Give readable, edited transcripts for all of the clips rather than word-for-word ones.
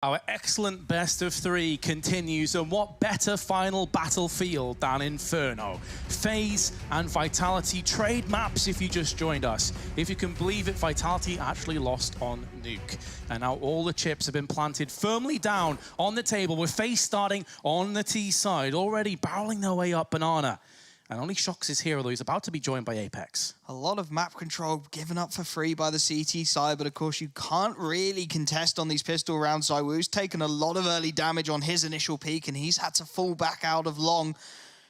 Our excellent best of three continues, and what better final battlefield than Inferno? FaZe and Vitality trade maps if you just joined us. If you can believe it, Vitality actually lost on Nuke. And now all the chips have been planted firmly down on the table, with FaZe starting on the T side, already barreling their way up Banana. And only Shox is here, although he's about to be joined by Apex. A lot of map control given up for free by the CT side, but of course you can't really contest on these pistol rounds. ZywOo's taken a lot of early damage on his initial peak, and he's had to fall back out of long.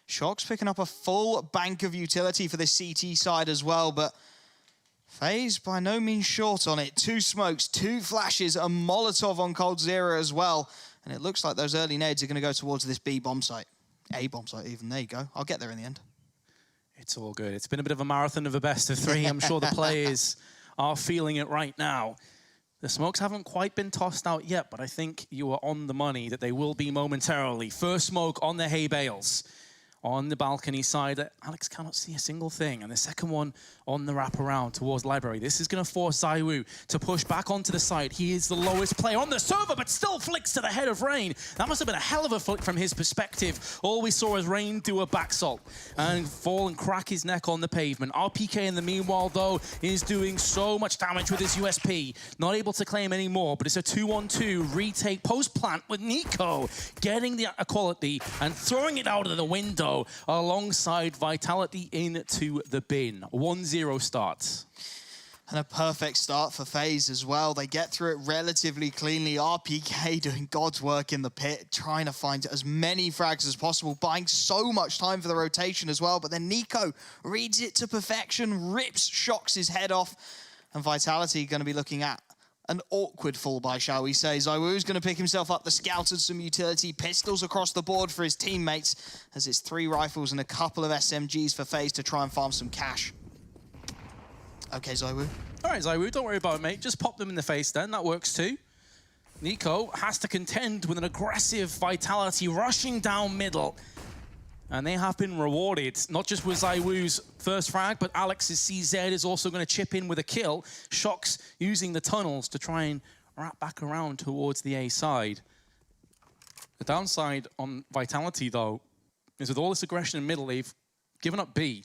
Shox picking up a full bank of utility for this CT side as well, but FaZe by no means short on it. 2 smokes, 2 flashes, a Molotov on coldzera as well. And it looks like those early nades are going to go towards this B bomb site. A bomb site even, there you go. I'll get there in the end. It's all good. It's been a bit of a marathon of a best of 3. I'm sure the players are feeling it right now. The smokes haven't quite been tossed out yet, but I think you are on the money that they will be momentarily. First smoke on the hay bales on the balcony side. Alex cannot see a single thing. And the second one on the wraparound towards library. This is going to force ZywOo to push back onto the site. He is the lowest player on the server, but still flicks to the head of Rain. That must have been a hell of a flick from his perspective. All we saw is Rain do a backsalt and fall and crack his neck on the pavement. RPK in the meanwhile, though, is doing so much damage with his USP. Not able to claim any more, but it's a 2-on-2 retake post-plant with Nico getting the equality and throwing it out of the window alongside Vitality into the bin. 1-0 starts. And a perfect start for FaZe as well. They get through it relatively cleanly. RPK doing God's work in the pit, trying to find as many frags as possible, buying so much time for the rotation as well. But then Nico reads it to perfection, rips Shox's head off, and Vitality going to be looking at an awkward fall by, shall we say. ZywOo's going to pick himself up the scout and some utility pistols across the board for his teammates, as it's 3 rifles and a couple of SMGs for FaZe to try and farm some cash. Okay, ZywOo. All right, ZywOo, don't worry about it, mate. Just pop them in the face then. That works too. Nico has to contend with an aggressive Vitality rushing down middle. And they have been rewarded, not just with ZywOo's first frag, but Alex's CZ is also going to chip in with a kill. Shox using the tunnels to try and wrap back around towards the A side. The downside on Vitality, though, is with all this aggression in middle, they've given up B.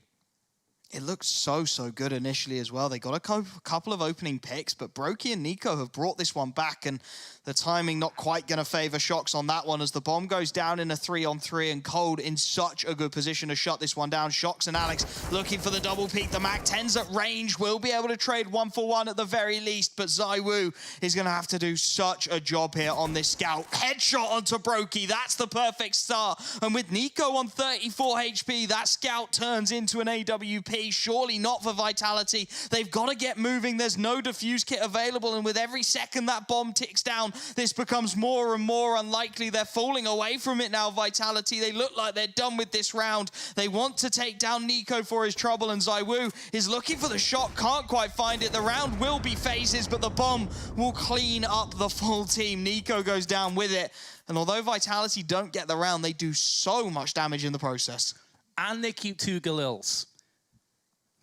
It looked so good initially as well. They got a couple of opening picks, but Brokey and Nico have brought this one back, and the timing not quite going to favor Shox on that one, as the bomb goes down in a 3-on-3, and Cold in such a good position to shut this one down. Shox and Alex looking for the double peek. The MAC-10's at range, will be able to trade 1-for-1 at the very least, but ZywOo is going to have to do such a job here on this scout. Headshot onto Brokey, that's the perfect start. And with Nico on 34 HP, that scout turns into an AWP. Surely not for Vitality. They've got to get moving. There's no defuse kit available, and with every second that bomb ticks down, this becomes more and more unlikely. They're falling away from it now, Vitality. They look like they're done with this round. They want to take down Nico for his trouble, and ZywOo is looking for the shot, can't quite find it. The round will be FaZe's, but the bomb will clean up the full team. Nico goes down with it, and although Vitality don't get the round, they do so much damage in the process. And they keep 2 Galils.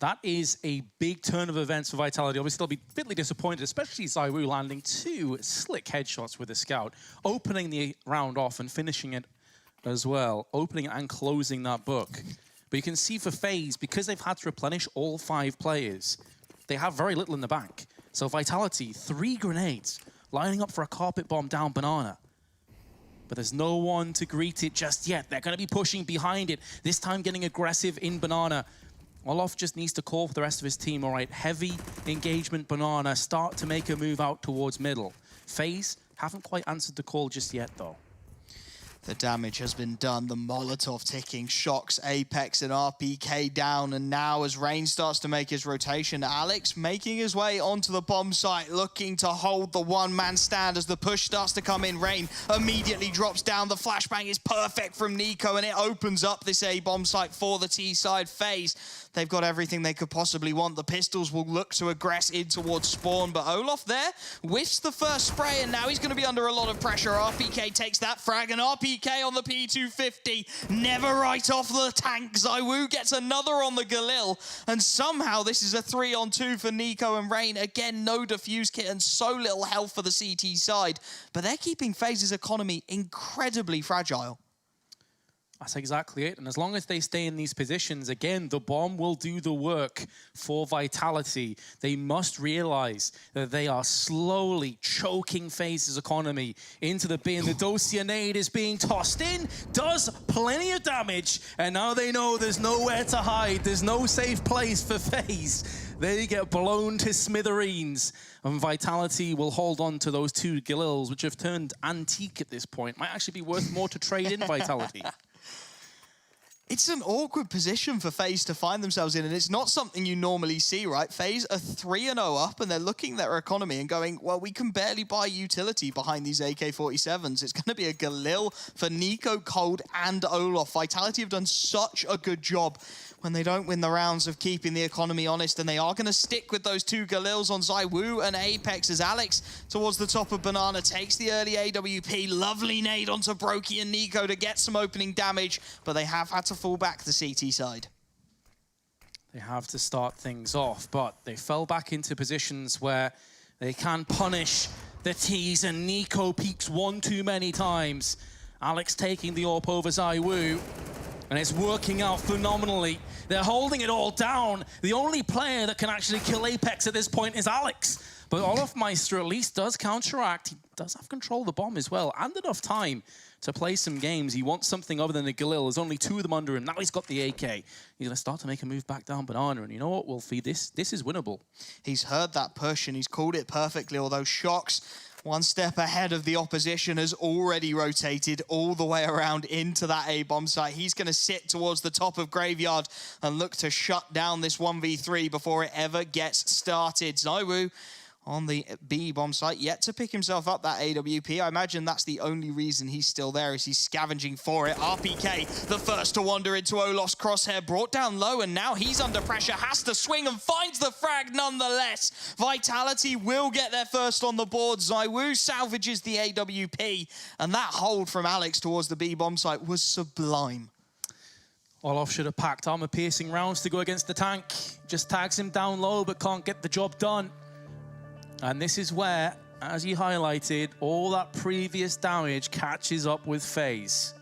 That is a big turn of events for Vitality. Obviously, they'll be bitterly disappointed, especially ZywOo landing 2 slick headshots with the scout, opening the round off and finishing it as well, opening and closing that book. But you can see for FaZe, because they've had to replenish all 5 players, they have very little in the bank. So Vitality, 3 grenades, lining up for a carpet bomb down Banana. But there's no one to greet it just yet. They're going to be pushing behind it, this time getting aggressive in Banana. Olof just needs to call for the rest of his team. All right, heavy engagement Banana, start to make a move out towards middle. FaZe haven't quite answered the call just yet, though. The damage has been done. The Molotov ticking. Shox, Apex, and RPK down. And now as Rain starts to make his rotation, Alex making his way onto the bomb site, looking to hold the one-man stand as the push starts to come in. Rain immediately drops down. The flashbang is perfect from Nico, and it opens up this A bomb site for the T side. FaZe, they've got everything they could possibly want. The pistols will look to aggress in towards spawn, but Olof there whiffs the first spray, and now he's going to be under a lot of pressure. RPK takes that frag, and RPK on the P250. Never right off the tank. ZywOo gets another on the Galil, and somehow this is a 3-on-2 for Nico and Rain. Again, no defuse kit and so little health for the CT side, but they're keeping FaZe's economy incredibly fragile. That's exactly it. And as long as they stay in these positions, again, the bomb will do the work for Vitality. They must realize that they are slowly choking FaZe's economy into the bin. The Dosia nade is being tossed in, does plenty of damage, and now they know there's nowhere to hide. There's no safe place for FaZe. They get blown to smithereens, and Vitality will hold on to those 2 Galils, which have turned antique at this point. Might actually be worth more to trade in Vitality. It's an awkward position for FaZe to find themselves in, and it's not something you normally see, right? FaZe are 3-0 up, and they're looking at their economy and going, well, we can barely buy utility behind these AK-47s. It's going to be a Galil for Nico, Cold, and Olof. Vitality have done such a good job when they don't win the rounds of keeping the economy honest, and they are going to stick with those 2 Galils on ZywOo and Apex as Alex towards the top of Banana takes the early AWP. Lovely nade onto Brokey and Nico to get some opening damage, but they have had to fall back the CT side. They have to start things off, but they fell back into positions where they can punish the T's, and Nico peaks 1 too many times. Alex taking the AWP over ZywOo, and it's working out phenomenally. They're holding it all down. The only player that can actually kill Apex at this point is Alex. But Olofmeister at least does counteract. He does have control of the bomb as well, and enough time to play some games. He wants something other than a Galil. There's only 2 of them under him. Now he's got the AK. He's going to start to make a move back down Banana, and you know what, Wolfie? This is winnable. He's heard that push, and he's called it perfectly, although Shox, 1 step ahead of the opposition, has already rotated all the way around into that A-bomb site. He's going to sit towards the top of Graveyard and look to shut down this 1v3 before it ever gets started. ZywOo on the B bomb site, yet to pick himself up that AWP. I imagine that's the only reason he's still there, is he's scavenging for it. RPK, the first to wander into Olof's crosshair, brought down low, and now he's under pressure, has to swing and finds the frag nonetheless. Vitality will get their first on the board. ZywOo salvages the AWP, and that hold from Alex towards the B bomb site was sublime. Olof should have packed armor-piercing rounds to go against the tank. Just tags him down low, but can't get the job done. And this is where, as you highlighted, all that previous damage catches up with FaZe.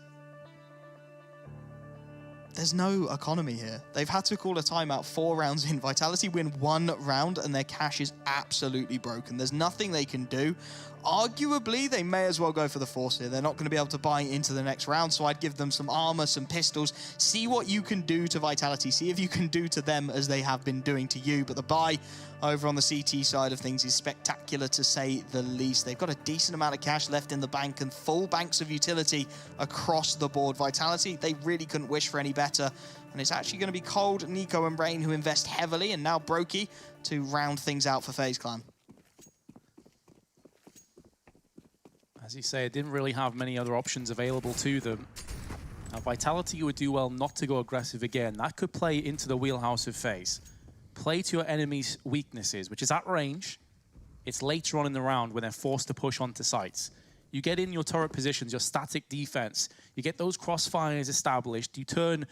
There's no economy here. They've had to call a timeout 4 rounds in. Vitality win 1 round, and their cash is absolutely broken. There's nothing they can do. Arguably, they may as well go for the force here. They're not going to be able to buy into the next round, so I'd give them some armor, some pistols. See what you can do to Vitality. See if you can do to them as they have been doing to you. But the buy over on the CT side of things is spectacular, to say the least. They've got a decent amount of cash left in the bank and full banks of utility across the board. Vitality, they really couldn't wish for any better. And it's actually going to be Cold, Nico, and Rain who invest heavily, and now Brokey to round things out for FaZe Clan. As you say, it didn't really have many other options available to them. Now, Vitality would do well not to go aggressive again. That could play into the wheelhouse of FaZe. Play to your enemy's weaknesses, which is at range. It's later on in the round when they're forced to push onto sites. You get in your turret positions, your static defense. You get those crossfires established. You turn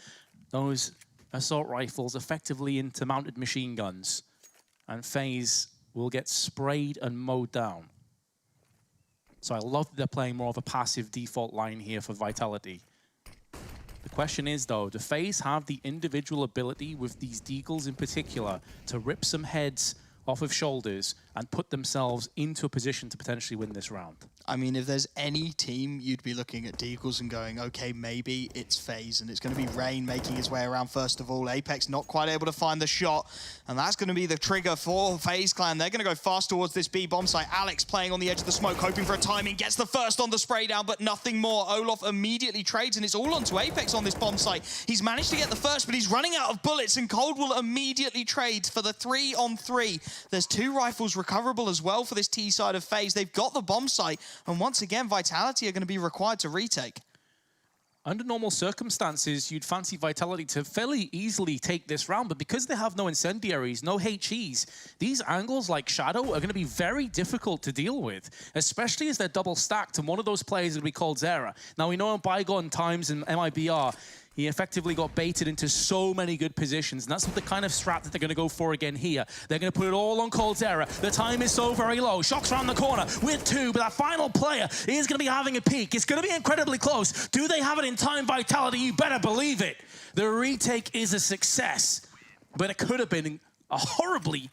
those assault rifles effectively into mounted machine guns. And FaZe will get sprayed and mowed down. So I love that they're playing more of a passive default line here for Vitality. The question is, though, do FaZe have the individual ability with these deagles in particular to rip some heads off of shoulders and put themselves into a position to potentially win this round? I mean, if there's any team you'd be looking at deagles and going, okay, maybe it's FaZe, and it's going to be Rain making his way around first of all. Apex not quite able to find the shot, and that's going to be the trigger for FaZe Clan. They're going to go fast towards this B bomb site. Alex playing on the edge of the smoke, hoping for a timing, gets the first on the spray down, but nothing more. Olof immediately trades, and it's all onto Apex on this bomb site. He's managed to get the first, but he's running out of bullets, and Cold will immediately trade for the 3-on-3. There's 2 rifles recoverable as well for this T side of FaZe. They've got the bomb site, and once again, Vitality are going to be required to retake. Under normal circumstances, you'd fancy Vitality to fairly easily take this round, but because they have no incendiaries, no HEs, these angles like Shadow are going to be very difficult to deal with, especially as they're double stacked, and one of those players is going to be called Zera. Now, we know in bygone times in MIBR, he effectively got baited into so many good positions, and that's the kind of strat that they're going to go for again here. They're going to put it all on Cold Zera. The time is so very low. Shock's around the corner with 2, but that final player is going to be having a peek. It's going to be incredibly close. Do they have it in time, Vitality? You better believe it. The retake is a success, but it could have been a horribly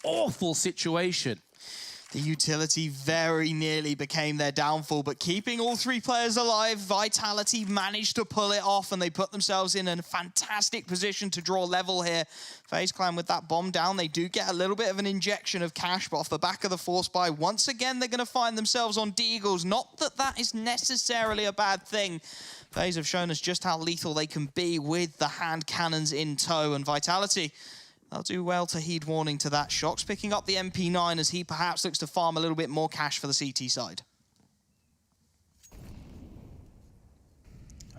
awful situation. The utility very nearly became their downfall, but keeping all 3 players alive, Vitality managed to pull it off, and they put themselves in a fantastic position to draw level here. FaZe Clan with that bomb down, they do get a little bit of an injection of cash, but off the back of the force buy, once again, they're going to find themselves on Deagles. Not that that is necessarily a bad thing. FaZe have shown us just how lethal they can be with the hand cannons in tow, and Vitality, they'll do well to heed warning to that. Shock's picking up the MP9 as he perhaps looks to farm a little bit more cash for the CT side.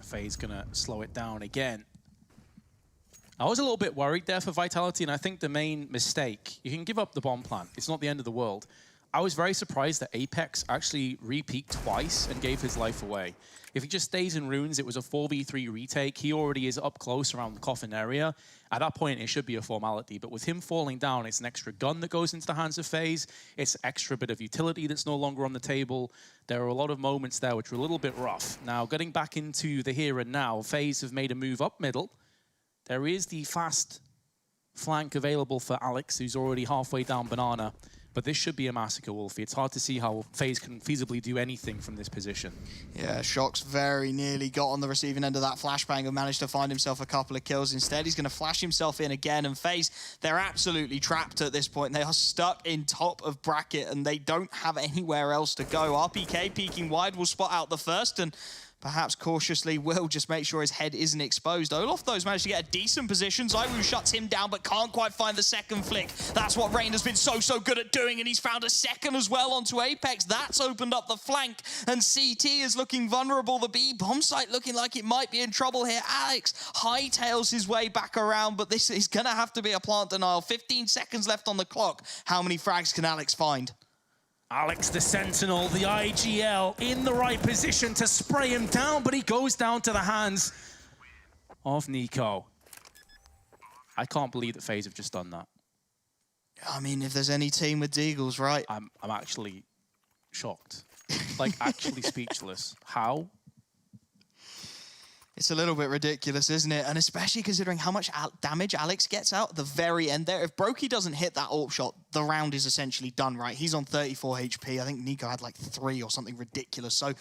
FaZe gonna slow it down again. I was a little bit worried there for Vitality, and I think the main mistake, you can give up the bomb plant. It's not the end of the world. I was very surprised that Apex actually re-peaked twice and gave his life away. If he just stays in runes, it was a 4v3 retake. He already is up close around the coffin area. At that point, it should be a formality. But with him falling down, it's an extra gun that goes into the hands of FaZe. It's extra bit of utility that's no longer on the table. There are a lot of moments there which were a little bit rough. Now, getting back into the here and now, FaZe have made a move up middle. There is the fast flank available for Alex, who's already halfway down Banana. But this should be a massacre, Wolfie. It's hard to see how FaZe can feasibly do anything from this position. Yeah, Shock's very nearly got on the receiving end of that flashbang and managed to find himself a couple of kills. Instead, he's going to flash himself in again. And FaZe, they're absolutely trapped at this point. They are stuck in top of bracket, and they don't have anywhere else to go. RPK peeking wide will spot out the first, and perhaps cautiously will just make sure his head isn't exposed. Olof, though, has managed to get a decent position. Zywu shuts him down, but can't quite find the second flick. That's what Rain has been so good at doing, and he's found a second as well onto Apex. That's opened up the flank, and CT is looking vulnerable. The B bomb site looking like it might be in trouble here. Alex hightails his way back around, but this is going to have to be a plant denial. 15 seconds left on the clock. How many frags can Alex find? Alex the Sentinel, the IGL, in the right position to spray him down, but he goes down to the hands of Nico. I can't believe that FaZe have just done that. I mean, if there's any team with Deagles, right? I'm actually shocked. Like, actually speechless. How? It's a little bit ridiculous, isn't it? And especially considering how much damage Alex gets out at the very end there. If Brokey doesn't hit that AWP shot, the round is essentially done, right? He's on 34 HP. I think Nico had like 3 or something ridiculous. So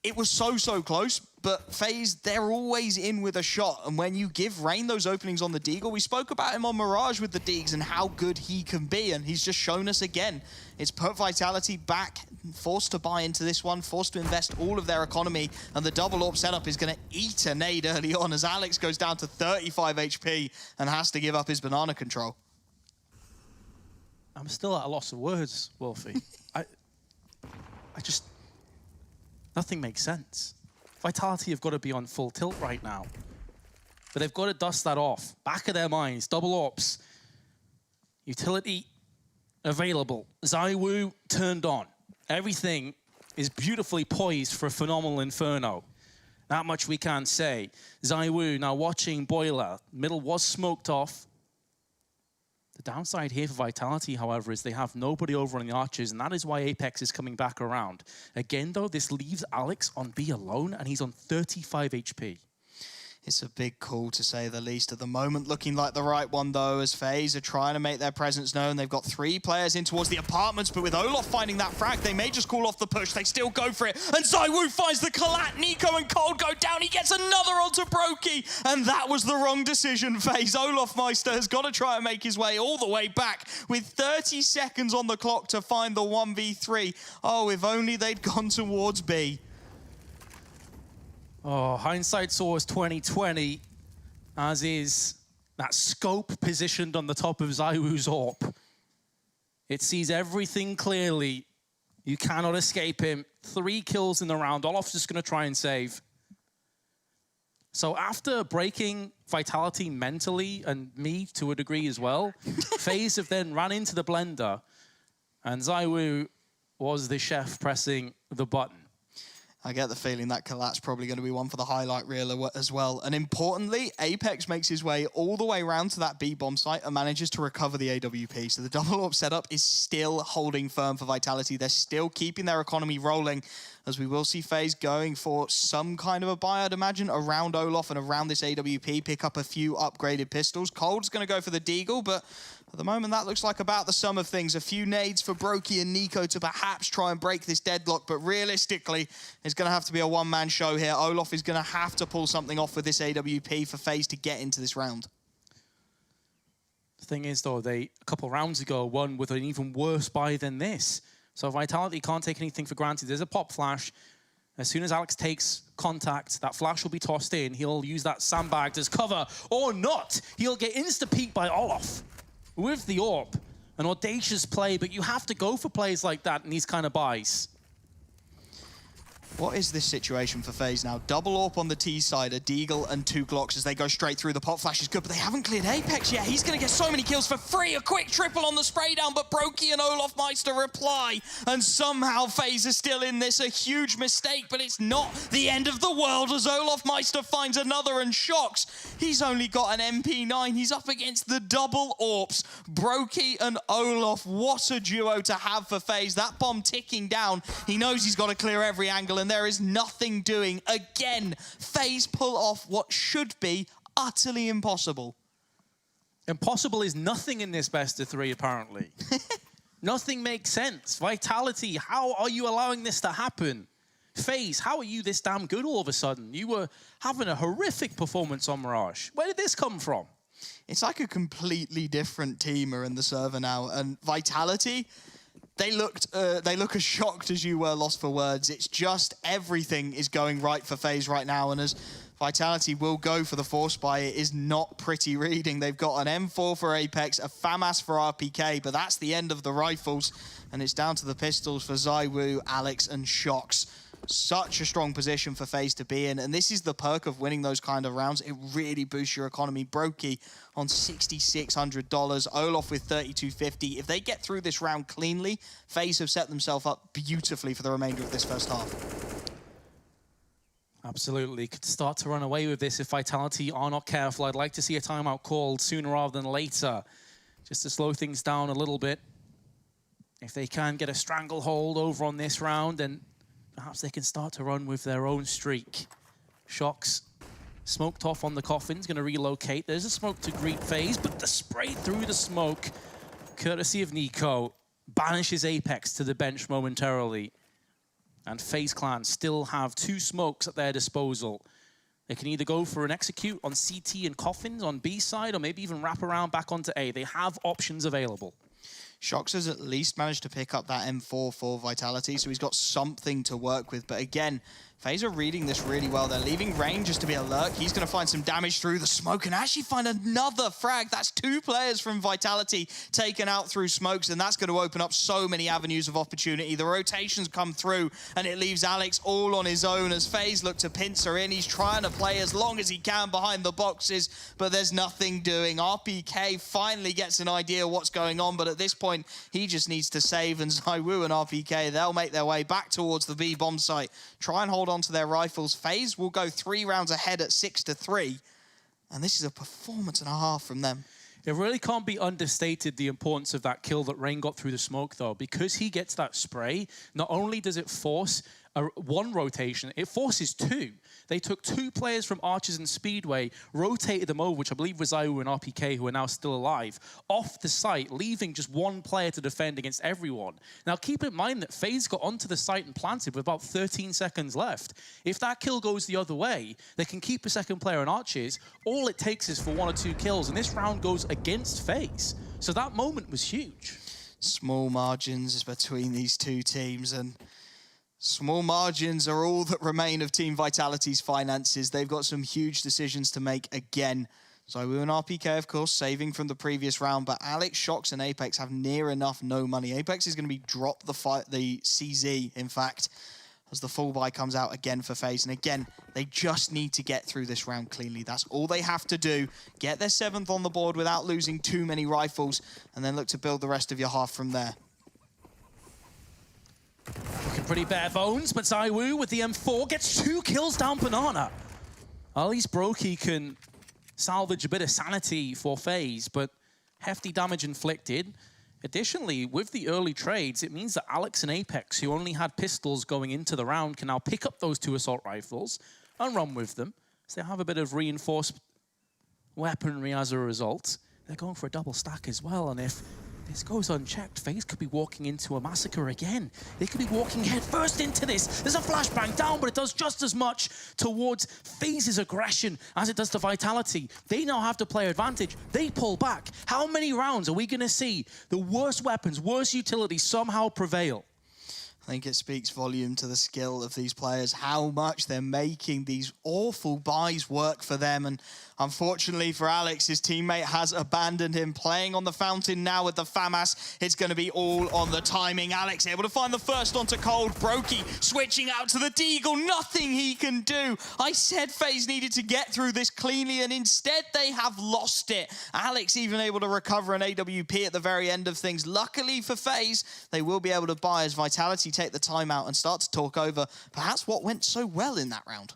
it was so close, but FaZe, they're always in with a shot. And when you give Rain those openings on the Deagle, we spoke about him on Mirage with the Deags and how good he can be, and he's just shown us again. It's put Vitality back, forced to buy into this one, forced to invest all of their economy, and the double AWP setup is going to eat a nade early on as Alex goes down to 35 HP and has to give up his banana control. I'm still at a loss of words, Wolfie. I just... Nothing makes sense. Vitality have got to be on full tilt right now. But they've got to dust that off. Back of their minds, double AWPs. Utility available. Zywu turned on. Everything is beautifully poised for a phenomenal Inferno. That much we can say. Zywu now watching Boiler. Middle was smoked off. The downside here for Vitality, however, is they have nobody over on the archers, and that is why Apex is coming back around. Again, though, this leaves Alex on B alone, and he's on 35 HP. It's a big call, to say the least. At the moment, looking like the right one, though, as FaZe are trying to make their presence known. They've got 3 players in towards the apartments, but with Olof finding that frag, they may just call off the push. They still go for it, and Zywu finds the collat. Nico and Cold go down. He gets another onto Brokey, and that was the wrong decision. FaZe, Olof Meister has got to try and make his way all the way back with 30 seconds on the clock to find the 1v3. Oh, if only they'd gone towards B. Oh, hindsight saw us 2020, as is that scope positioned on the top of Zywu's AWP. It sees everything clearly. You cannot escape him. 3 kills in the round. Olof's just going to try and save. So after breaking Vitality mentally, and me to a degree as well, FaZe have then ran into the blender, and ZywOo was the chef pressing the button. I get the feeling that collat's probably going to be one for the highlight reel as well. And importantly, Apex makes his way all the way around to that B-bomb site and manages to recover the AWP. So the double AWP setup is still holding firm for Vitality. They're still keeping their economy rolling, as we will see FaZe going for some kind of a buy, I'd imagine, around Olof and around this AWP, pick up a few upgraded pistols. Cold's going to go for the Deagle, but at the moment, that looks like about the sum of things. A few nades for Brokey and Nico to perhaps try and break this deadlock, but realistically, it's going to have to be a one-man show here. Olof is going to have to pull something off with this AWP for FaZe to get into this round. The thing is, though, they, a couple rounds ago, won with an even worse buy than this. So Vitality can't take anything for granted. There's a pop flash. As soon as Alex takes contact, that flash will be tossed in. He'll use that sandbag as cover, or not. He'll get insta-peeked by Olof with the AWP. An audacious play, but you have to go for plays like that in these kind of buys. What is this situation for FaZe now? Double AWP on the T side, a Deagle and 2 Glocks as they go straight through. The pop flash is good, but they haven't cleared Apex yet. He's going to get so many kills for free. A quick triple on the spray down, but Brokey and Olof Meister reply. And somehow FaZe are still in this. A huge mistake, but it's not the end of the world as Olof Meister finds another and shocks. He's only got an MP9. He's up against the double AWPs. Brokey and Olof, what a duo to have for FaZe. That bomb ticking down. He knows he's got to clear every angle, and there is nothing doing. Again, FaZe pull off what should be utterly impossible. Impossible is nothing in this best of 3, apparently. Nothing makes sense. Vitality, how are you allowing this to happen? FaZe, how are you this damn good all of a sudden? You were having a horrific performance on Mirage. Where did this come from? It's like a completely different team are in the server now, and Vitality, they look as shocked as you were, lost for words. It's just everything is going right for FaZe right now, and as Vitality will go for the force buy, it is not pretty reading. They've got an M4 for Apex, a FAMAS for RPK, but that's the end of the rifles, and it's down to the pistols for ZywOo, Alex, and Shox. Such a strong position for FaZe to be in, and this is the perk of winning those kind of rounds. It really boosts your economy. Brokey on $6,600, Olof with $3,250. If they get through this round cleanly, FaZe have set themselves up beautifully for the remainder of this first half. Absolutely. Could start to run away with this if Vitality are not careful. I'd like to see a timeout called sooner rather than later, just to slow things down a little bit. If they can get a stranglehold over on this round, then perhaps they can start to run with their own streak. Shox smoked off on the coffins, going to relocate. There's a smoke to greet FaZe, but the spray through the smoke, courtesy of Nico, banishes Apex to the bench momentarily. And FaZe Clan still have 2 smokes at their disposal. They can either go for an execute on CT and coffins on B side, or maybe even wrap around back onto A. They have options available. Shox has at least managed to pick up that M4 for Vitality, so he's got something to work with. But again, FaZe are reading this really well. They're leaving range just to be alert. He's going to find some damage through the smoke and actually find another frag. That's 2 players from Vitality taken out through smokes, and that's going to open up so many avenues of opportunity. The rotations come through, and it leaves Alex all on his own as FaZe look to pincer in. He's trying to play as long as he can behind the boxes, but there's nothing doing. RPK finally gets an idea what's going on, but at this point, he just needs to save, and ZywOo and RPK, they'll make their way back towards the B bomb site, try and hold onto their rifles. FaZe will go 3 rounds ahead at 6-3, and this is a performance and a half from them. It really can't be understated, the importance of that kill that Rain got through the smoke, though. Because he gets that spray, not only does it force one rotation, it forces 2. They took 2 players from Archers and Speedway, rotated them over, which I believe was ZywOo and RPK, who are now still alive, off the site, leaving just 1 player to defend against everyone. Now, keep in mind that FaZe got onto the site and planted with about 13 seconds left. If that kill goes the other way, they can keep a second player on Archers. All it takes is for 1 or 2 kills, and this round goes against FaZe. So that moment was huge. Small margins between these 2 teams, and small margins are all that remain of Team Vitality's finances. They've got some huge decisions to make again. ZywOo and RPK, of course, saving from the previous round, but Alex, Shox, and Apex have near enough no money. Apex is going to be dropped the CZ, in fact. as the full buy comes out again for FaZe. And again, they just need to get through this round cleanly. That's all they have to do. Get their 7th on the board without losing too many rifles, and then look to build the rest of your half from there. Looking pretty bare bones, but ZywOo with the M4 gets 2 kills down Banana. At least Brokey can salvage a bit of sanity for FaZe, but hefty damage inflicted. Additionally, with the early trades, it means that Alex and Apex, who only had pistols going into the round, can now pick up those 2 assault rifles and run with them. So they have a bit of reinforced weaponry as a result. They're going for a double stack as well, and if this goes unchecked, FaZe could be walking into a massacre again. They could be walking head first into this. There's a flashbang down, but it does just as much towards FaZe's aggression as it does to Vitality. They now have to play advantage. They pull back. How many rounds are we going to see the worst weapons, worst utility somehow prevail? I think it speaks volume to the skill of these players, how much they're making these awful buys work for them. And unfortunately for Alex, his teammate has abandoned him. Playing on the fountain now with the FAMAS, it's going to be all on the timing. Alex able to find the first onto Cold. Brokey switching out to the Deagle. Nothing he can do. I said FaZe needed to get through this cleanly, and instead they have lost it. Alex even able to recover an AWP at the very end of things. Luckily for FaZe, they will be able to buy as Vitality take the timeout and start to talk over perhaps what went so well in that round.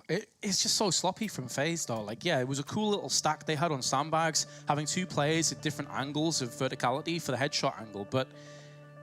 It's just so sloppy from FaZe, though. Like, yeah, it was a cool little stack they had on sandbags, having 2 players at different angles of verticality for the headshot angle, but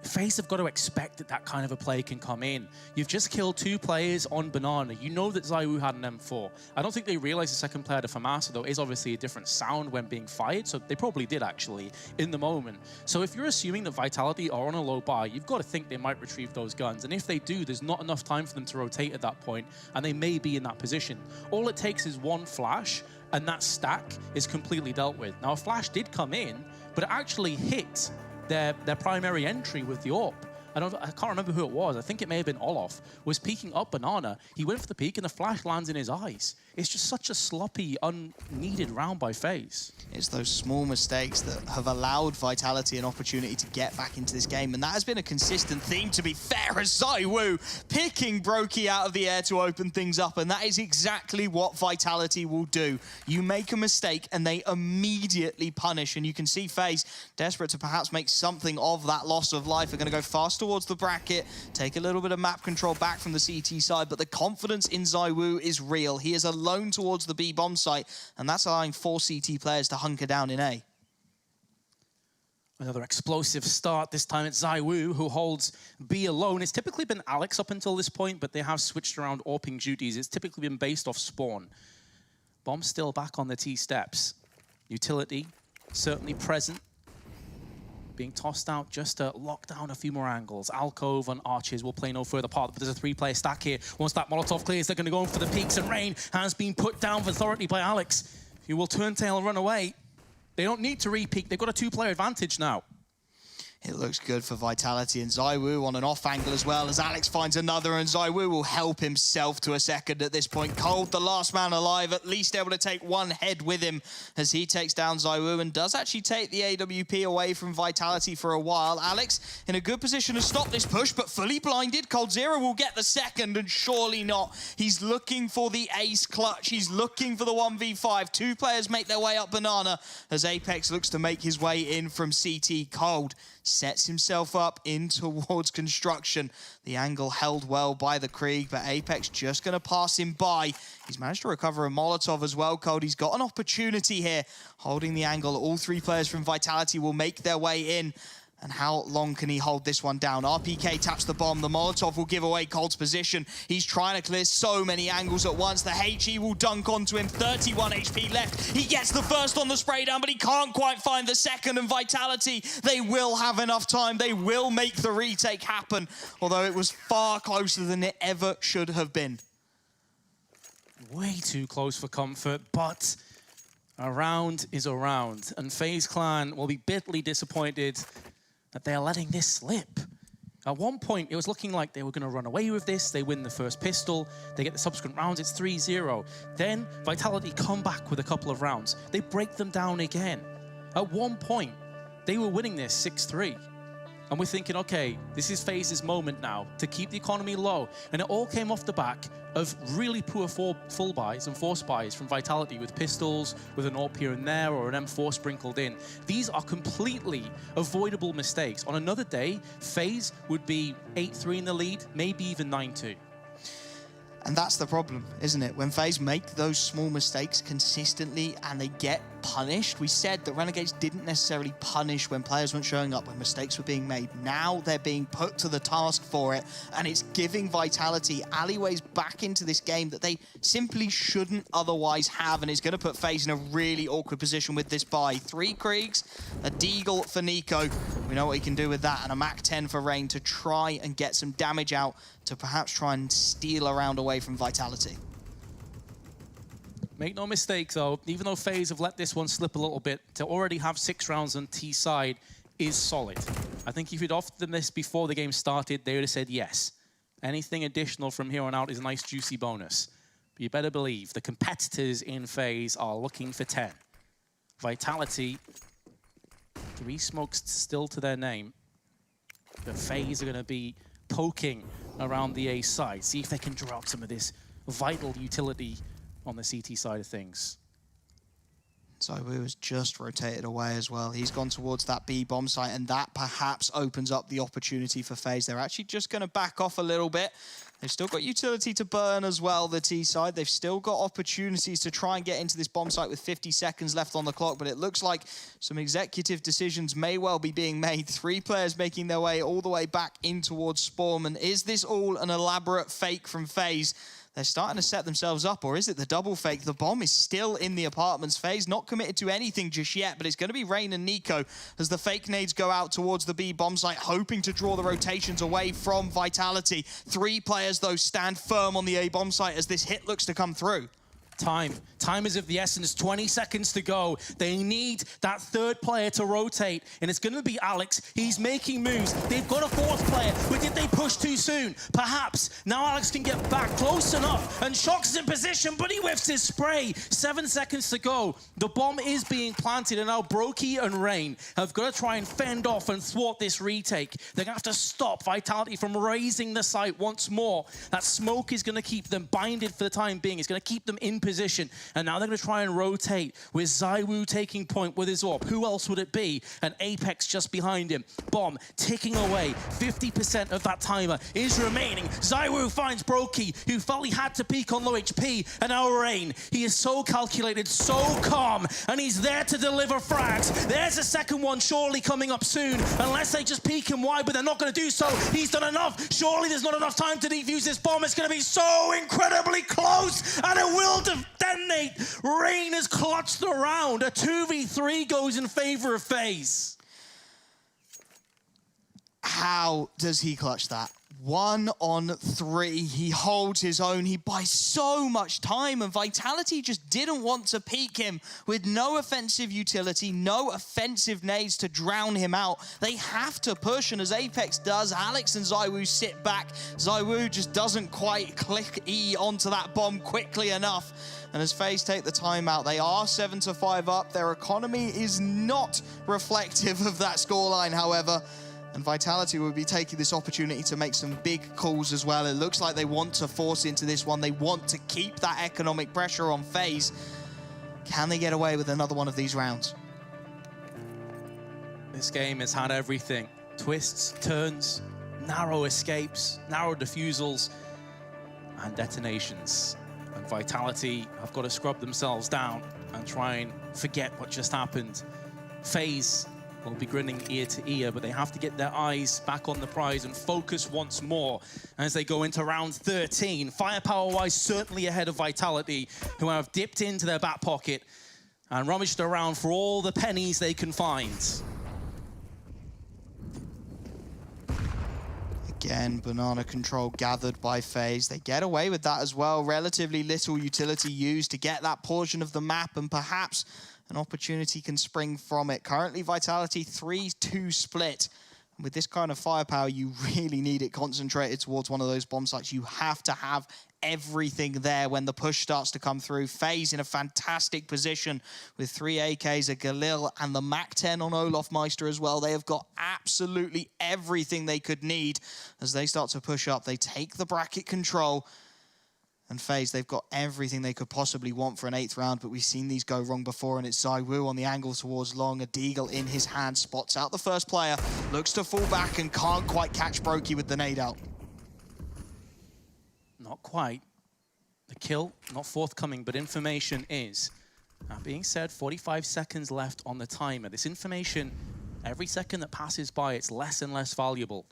FaZe have got to expect that that kind of a play can come in. You've just killed 2 players on Banana. You know that ZywOo had an M4. I don't think they realized the second player, the FAMAS, though, is obviously a different sound when being fired, so they probably did, actually, in the moment. So if you're assuming that Vitality are on a low buy, you've got to think they might retrieve those guns. And if they do, there's not enough time for them to rotate at that point, and they may be in that position. All it takes is 1 flash, and that stack is completely dealt with. Now, a flash did come in, but it actually hit their primary entry with the AWP. I can't remember who it was. I think it may have been Olof, was peeking up Banana. He went for the peek and the flash lands in his eyes. It's just such a sloppy, unneeded round by FaZe. It's those small mistakes that have allowed Vitality an opportunity to get back into this game, and that has been a consistent theme, to be fair, as ZywOo picking Brokey out of the air to open things up, and that is exactly what Vitality will do. You make a mistake and they immediately punish, and you can see FaZe, desperate to perhaps make something of that loss of life, are going to go fast towards the bracket, take a little bit of map control back from the CT side, but the confidence in ZywOo is real. He is alone towards the B bomb site, and that's allowing 4 CT players to hunker down in A. Another explosive start. This time it's ZywOo who holds B alone. It's typically been Alex up until this point, but they have switched around AWPing duties. It's typically been based off spawn. Bomb still back on the T steps. Utility certainly present. Being tossed out just to lock down a few more angles. Alcove and Arches will play no further part, but there's a 3-player stack here. Once that Molotov clears, they're going to go in for the peaks, and Rain has been put down with authority by Alex, who will turn tail and run away. They don't need to re-peek. They've got a 2-player advantage now. It looks good for Vitality, and ZywOo on an off angle as well, as Alex finds another, and ZywOo will help himself to a second at this point. Cold, the last man alive, at least able to take 1 head with him as he takes down ZywOo and does actually take the AWP away from Vitality for a while. Alex in a good position to stop this push, but fully blinded. Cold Zero will get the second, and surely not. He's looking for the ace clutch. He's looking for the 1v5. 2 players make their way up Banana as Apex looks to make his way in from CT. Cold sets himself up in towards construction. The angle held well by the Krieg, but Apex just going to pass him by. He's managed to recover a Molotov as well, Cold. He's got an opportunity here, holding the angle. All 3 players from Vitality will make their way in. And how long can he hold this one down? RPK taps the bomb. The Molotov will give away Cold's position. He's trying to clear so many angles at once. The HE will dunk onto him. 31 HP left. He gets the first on the spray down, but he can't quite find the second. And Vitality, they will have enough time. They will make the retake happen, although it was far closer than it ever should have been. Way too close for comfort, but a round is a round. And FaZe Clan will be bitterly disappointed that they are letting this slip. At one point, it was looking like they were going to run away with this. They win the first pistol. They get the subsequent rounds. It's 3-0. Then Vitality come back with a couple of rounds. They break them down again. At one point, they were winning this 6-3. And we're thinking, okay, this is FaZe's moment now to keep the economy low. And it all came off the back of really poor full buys and force buys from Vitality with pistols, with an AWP here and there, or an M4 sprinkled in. These are completely avoidable mistakes. On another day, FaZe would be 8-3 in the lead, maybe even 9-2. And that's the problem, isn't it? When FaZe make those small mistakes consistently and they get punished. We said that Renegades didn't necessarily punish when players weren't showing up, when mistakes were being made. Now they're being put to the task for it, and it's giving Vitality alleyways back into this game that they simply shouldn't otherwise have, and it's going to put FaZe in a really awkward position with this buy. 3 Kriegs, a Deagle for Nico. We know what he can do with that, and a Mach 10 for Rain to try and get some damage out to perhaps try and steal a round away from Vitality. Make no mistake, though, even though FaZe have let this one slip a little bit, to already have 6 rounds on T side is solid. I think if you'd offered them this before the game started, they would have said yes. Anything additional from here on out is a nice, juicy bonus. But you better believe the competitors in FaZe are looking for 10. Vitality, 3 smokes still to their name. But FaZe are going to be poking around the A side, see if they can draw out some of this vital utility on the CT side of things. ZywOo has just rotated away as well. He's gone towards that B bomb site, and that perhaps opens up the opportunity for FaZe. They're actually just going to back off a little bit. They've still got utility to burn as well, the T side. They've still got opportunities to try and get into this bomb site with 50 seconds left on the clock, but it looks like some executive decisions may well be being made. 3 players making their way all the way back in towards Spawn. And is this all an elaborate fake from FaZe? They're starting to set themselves up, or is it the double fake? The bomb is still in the apartments. FaZe not committed to anything just yet, but it's going to be Rain and Nico as the fake nades go out towards the B bomb site, hoping to draw the rotations away from Vitality. 3 players, though, stand firm on the A bomb site as this hit looks to come through. Time is of the essence. 20 seconds to go. They need that 3rd player to rotate, and it's going to be Alex. He's making moves. They've got a 4th player, but did they push too soon? Perhaps. Now Alex can get back close enough, and Shox is in position, but he whiffs his spray. 7 seconds to go. The bomb is being planted, and now Brokey and Rain have got to try and fend off and thwart this retake. They're going to have to stop Vitality from raising the site once more. That smoke is going to keep them binded for the time being. It's going to keep them in position. And now they're going to try and rotate with ZywOo taking point with his AWP. Who else would it be? And Apex just behind him. Bomb ticking away. 50% of that timer is remaining. ZywOo finds Brokey, who felt he had to peek on low HP. And now Rain. He is so calculated, so calm, and he's there to deliver frags. There's a second one surely coming up soon, unless they just peek him wide, but they're not going to do so. He's done enough. Surely there's not enough time to defuse this bomb. It's going to be so incredibly close, and it will detonate. Rain has clutched the round. A 2v3 goes in favor of FaZe. How does he clutch that? 1 on 3. He holds his own. He buys so much time, and Vitality just didn't want to peek him with no offensive utility, no offensive nades to drown him out. They have to push, and as Apex does, Alex and ZywOo sit back. ZywOo just doesn't quite click E onto that bomb quickly enough. And as FaZe take the timeout, they are 7-5 up. Their economy is not reflective of that scoreline, however. And Vitality will be taking this opportunity to make some big calls as well. It looks like they want to force into this one. They want to keep that economic pressure on FaZe. Can they get away with another one of these rounds? This game has had everything. Twists, turns, narrow escapes, narrow defusals, and detonations. And Vitality have got to scrub themselves down and try and forget what just happened. FaZe will be grinning ear to ear, but they have to get their eyes back on the prize and focus once more as they go into round 13. Firepower-wise, certainly ahead of Vitality, who have dipped into their back pocket and rummaged around for all the pennies they can find. Again, banana control gathered by FaZe. They get away with that as well. Relatively little utility used to get that portion of the map, and perhaps an opportunity can spring from it. Currently, Vitality 3-2 split. With this kind of firepower, you really need it concentrated towards one of those bomb sites. You have to have everything there when the push starts to come through. FaZe in a fantastic position with 3 AKs, a Galil, and the MAC-10 on Olaf Meister as well. They have got absolutely everything they could need as they start to push up. They take the bracket control. And FaZe, they've got everything they could possibly want for an 8th round, but we've seen these go wrong before, and it's ZywOo on the angle towards Long. A deagle in his hand, spots out the first player, looks to fall back and can't quite catch Brokey with the nade out. Not quite. The kill, not forthcoming, but information is. That being said, 45 seconds left on the timer. This information, every second that passes by, it's less and less valuable.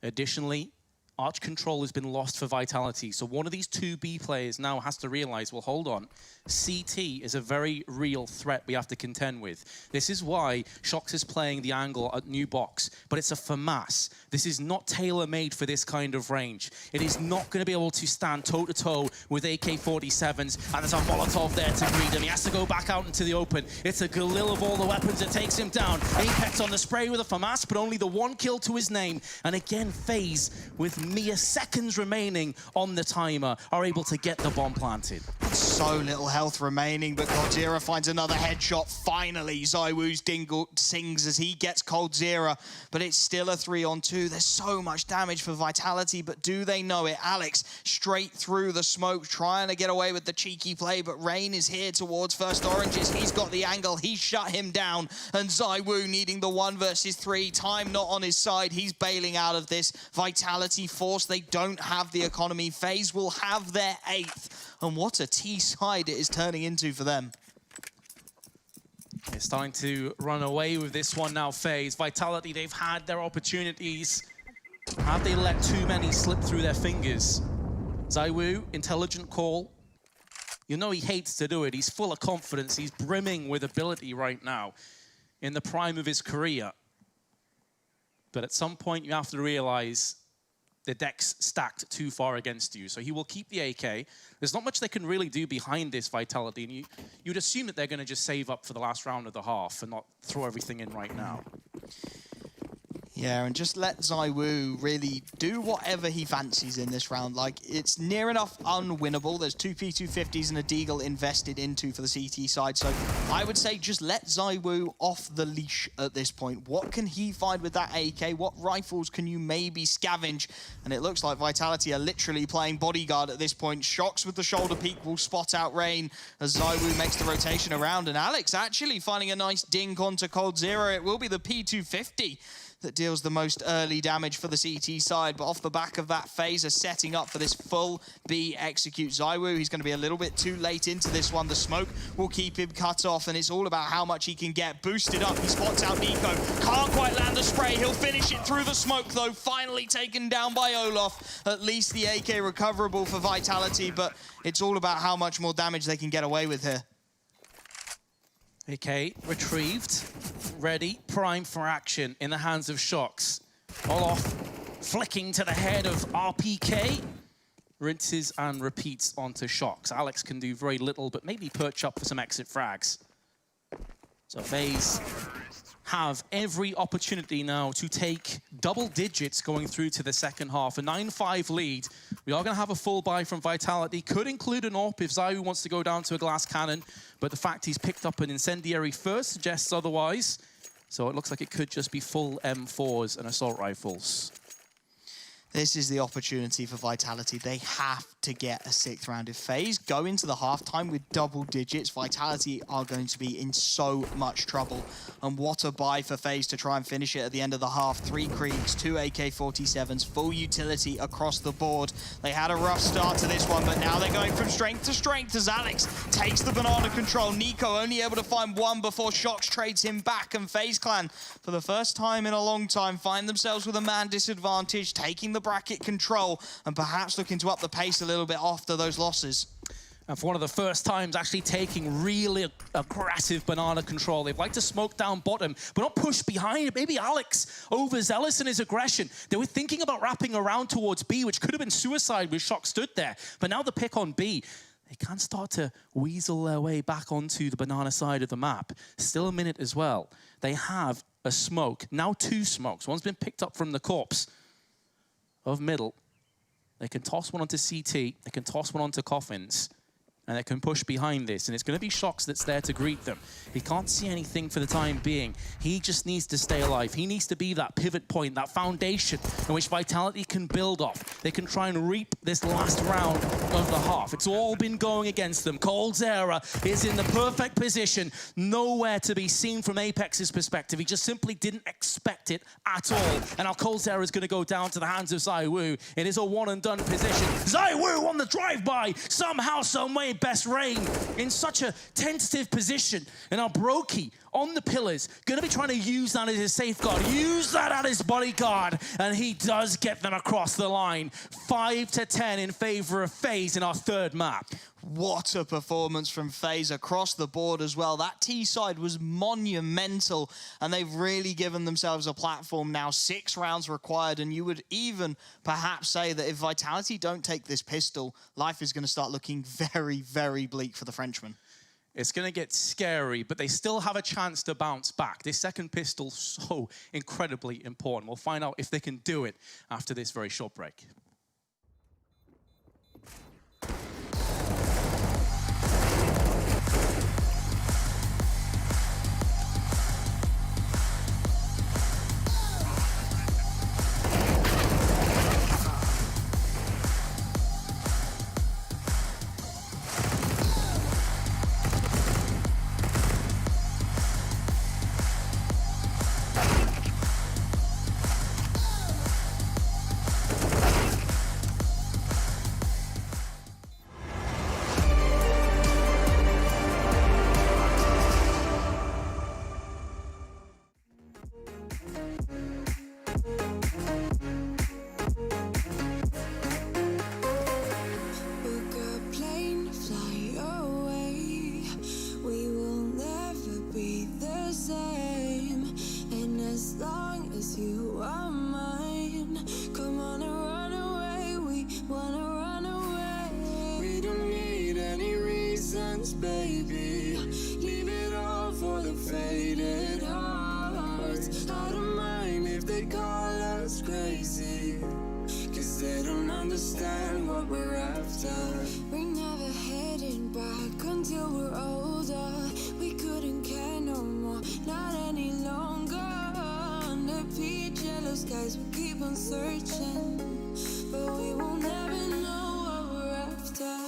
Additionally, Arch control has been lost for Vitality, so one of these two B players now has to realize, well, hold on, CT is a very real threat we have to contend with. This is why Shox is playing the angle at new box, but it's a FAMAS. This is not tailor-made for this kind of range. It is not going to be able to stand toe-to-toe with AK-47s, and there's a Molotov there to greet him. He has to go back out into the open. It's a Galil of all the weapons that takes him down. Apex on the spray with a FAMAS, but only the one kill to his name. And again, FaZe, with mere seconds remaining on the timer, are able to get the bomb planted. So little health remaining, but coldzera finds another headshot. Finally, ZywOo's dingle sings as he gets coldzera, but it's still a 3-on-2. There's so much damage for Vitality, but do they know it? Alex straight through the smoke, trying to get away with the cheeky play, but Rain is here towards first oranges. He's got the angle, he shut him down, and ZywOo needing the 1 versus 3. Time not on his side, he's bailing out of this. Vitality force, they don't have the economy. FaZe will have their 8th. And what a T-side it is turning into for them. They're starting to run away with this one now, FaZe. Vitality, they've had their opportunities. Have they let too many slip through their fingers? ZywOo, intelligent call. You know he hates to do it. He's full of confidence. He's brimming with ability right now in the prime of his career. But at some point, you have to realize the deck's stacked too far against you. So he will keep the AK. There's not much they can really do behind this Vitality. And you'd assume that they're going to just save up for the last round of the half and not throw everything in right now. Yeah, and just let ZywOo really do whatever he fancies in this round. Like, it's near enough unwinnable. There's 2 P250s and a deagle invested into for the CT side. So I would say just let ZywOo off the leash at this point. What can he find with that AK? What rifles can you maybe scavenge? And it looks like Vitality are literally playing bodyguard at this point. Shox with the shoulder peek will spot out Rain as ZywOo makes the rotation around. And Alex actually finding a nice dink onto coldzera. It will be the P250 that deals the most early damage for the CT side, but off the back of that, FaZe are setting up for this full B execute. ZywOo, he's going to be a little bit too late into this one. The smoke will keep him cut off, and it's all about how much he can get boosted up. He spots out Nico, can't quite land the spray. He'll finish it through the smoke, though. Finally taken down by Olaf. At least the AK recoverable for Vitality, but it's all about how much more damage they can get away with here. AK retrieved, ready, prime for action in the hands of Shox. Olaf flicking to the head of RPK. Rinses and repeats onto Shox. Alex can do very little, but maybe perch up for some exit frags. So FaZe have every opportunity now to take double digits going through to the second half. A 9-5 lead. We are going to have a full buy from Vitality. Could include an AWP if ZywOo wants to go down to a glass cannon. But the fact he's picked up an incendiary first suggests otherwise. So it looks like it could just be full M4s and assault rifles. This is the opportunity for Vitality. They have to get a 6th round. If FaZe go into the halftime with double digits, Vitality are going to be in so much trouble. And what a buy for FaZe to try and finish it at the end of the half. 3 Kriegs, 2 AK-47s, full utility across the board. They had a rough start to this one, but now they're going from strength to strength as Alex takes the banana control. Nico only able to find 1 before Shox trades him back, and FaZe Clan, for the first time in a long time, find themselves with a man disadvantage, taking the bracket control and perhaps looking to up the pace a little bit after those losses. And for one of the first times actually taking really aggressive banana control. They'd like to smoke down bottom, but not push behind it. Maybe Alex overzealous in his aggression. They were thinking about wrapping around towards B, which could have been suicide with Shox stood there. But now the pick on B, they can start to weasel their way back onto the banana side of the map. Still a minute as well. They have a smoke, now 2 smokes. One's been picked up from the corpse of middle. They can toss one onto CT, they can toss one onto coffins, and they can push behind this. And it's going to be Shox that's there to greet them. He can't see anything for the time being. He just needs to stay alive. He needs to be that pivot point, that foundation in which Vitality can build off. They can try and reap this last round of the half. It's all been going against them. coldzera is in the perfect position, nowhere to be seen from Apex's perspective. He just simply didn't expect it at all. And now coldzera is going to go down to the hands of ZywOo. It is a one-and-done position. ZywOo on the drive-by, somehow, someway, best rain in such a tentative position. And now Brokey on the pillars, gonna be trying to use that as his safeguard, use that as his bodyguard, and he does get them across the line. 5-10 in favor of FaZe in our 3rd map. What a performance from FaZe across the board as well. That T side was monumental, and they've really given themselves a platform now. 6 rounds required, and you would even perhaps say that if Vitality don't take this pistol, life is going to start looking very, very bleak for the Frenchman. It's going to get scary, but they still have a chance to bounce back. This second pistol, so incredibly important. We'll find out if they can do it after this very short break. Baby, leave it all for the faded hearts. I don't mind if they call us crazy, 'cause they don't understand what we're after. We're never heading back until we're older. We couldn't care no more, not any longer. Under peach yellow skies we keep on searching, but we will never know what we're after.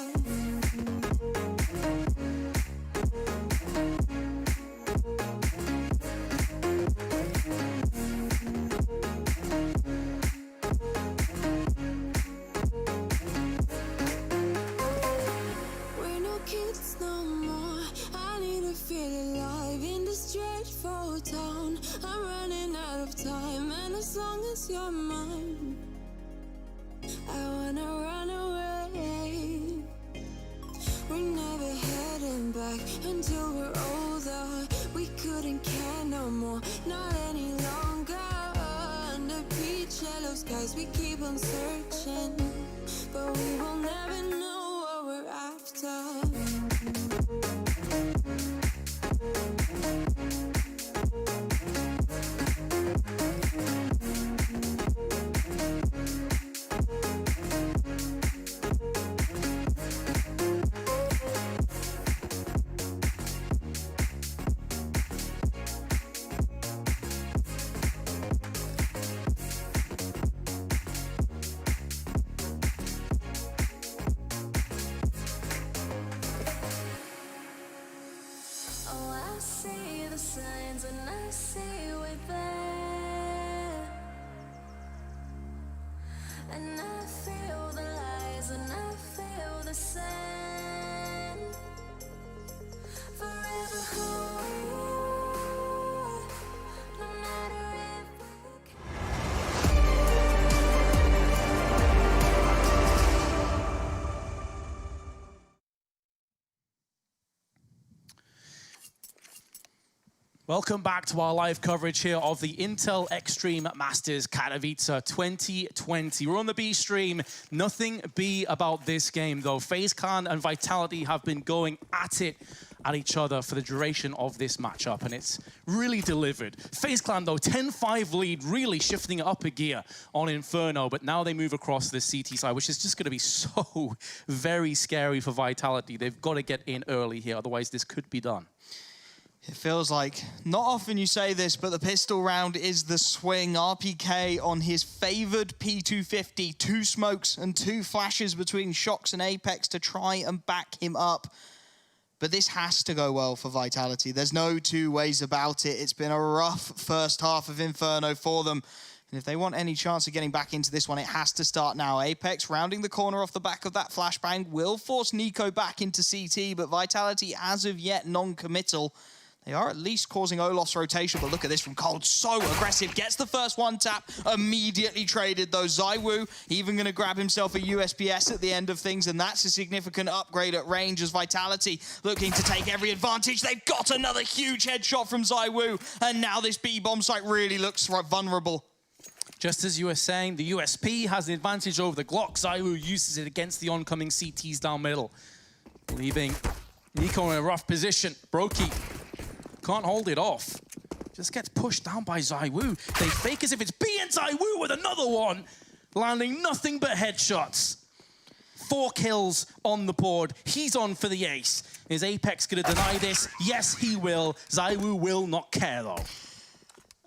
You're mine, I wanna run away. We're never heading back until we're older. We couldn't care no more, not any longer. Under peach yellow skies we keep on searching, but we will never know what we're after. And I see we're there, and I feel the lies and I feel the sand. Forever who we are, no matter if Welcome back to our live coverage here of the Intel Extreme Masters Katowice 2020. We're on the B stream. Nothing B about this game, though. FaZe Clan and Vitality have been going at it at each other for the duration of this matchup, and it's really delivered. FaZe Clan, though, 10-5 lead, really shifting it up a gear on Inferno, but now they move across the CT side, which is just going to be so very scary for Vitality. They've got to get in early here, otherwise this could be done. It feels like, not often you say this, but the pistol round is the swing. RPK on his favored P250, 2 smokes and 2 flashes between Shox and Apex to try and back him up. But this has to go well for Vitality. There's no two ways about it. It's been a rough first half of Inferno for them. And if they want any chance of getting back into this one, it has to start now. Apex rounding the corner off the back of that flashbang will force Nico back into CT, but Vitality as of yet non-committal. They are at least causing Olof's rotation, but look at this from Cold. So aggressive. Gets the first one tap. Immediately traded, though. ZywOo even going to grab himself a USPS at the end of things, and that's a significant upgrade at range as Vitality looking to take every advantage. They've got another huge headshot from ZywOo, and now this B-bomb site really looks vulnerable. Just as you were saying, the USP has the advantage over the Glock. ZywOo uses it against the oncoming CTs down middle, leaving Nico in a rough position. Brokey can't hold it off. Just gets pushed down by ZywOo. They fake as if it's B and ZywOo with another one, landing nothing but headshots. 4 kills on the board. He's on for the ace. Is Apex going to deny this? Yes, he will. ZywOo will not care, though.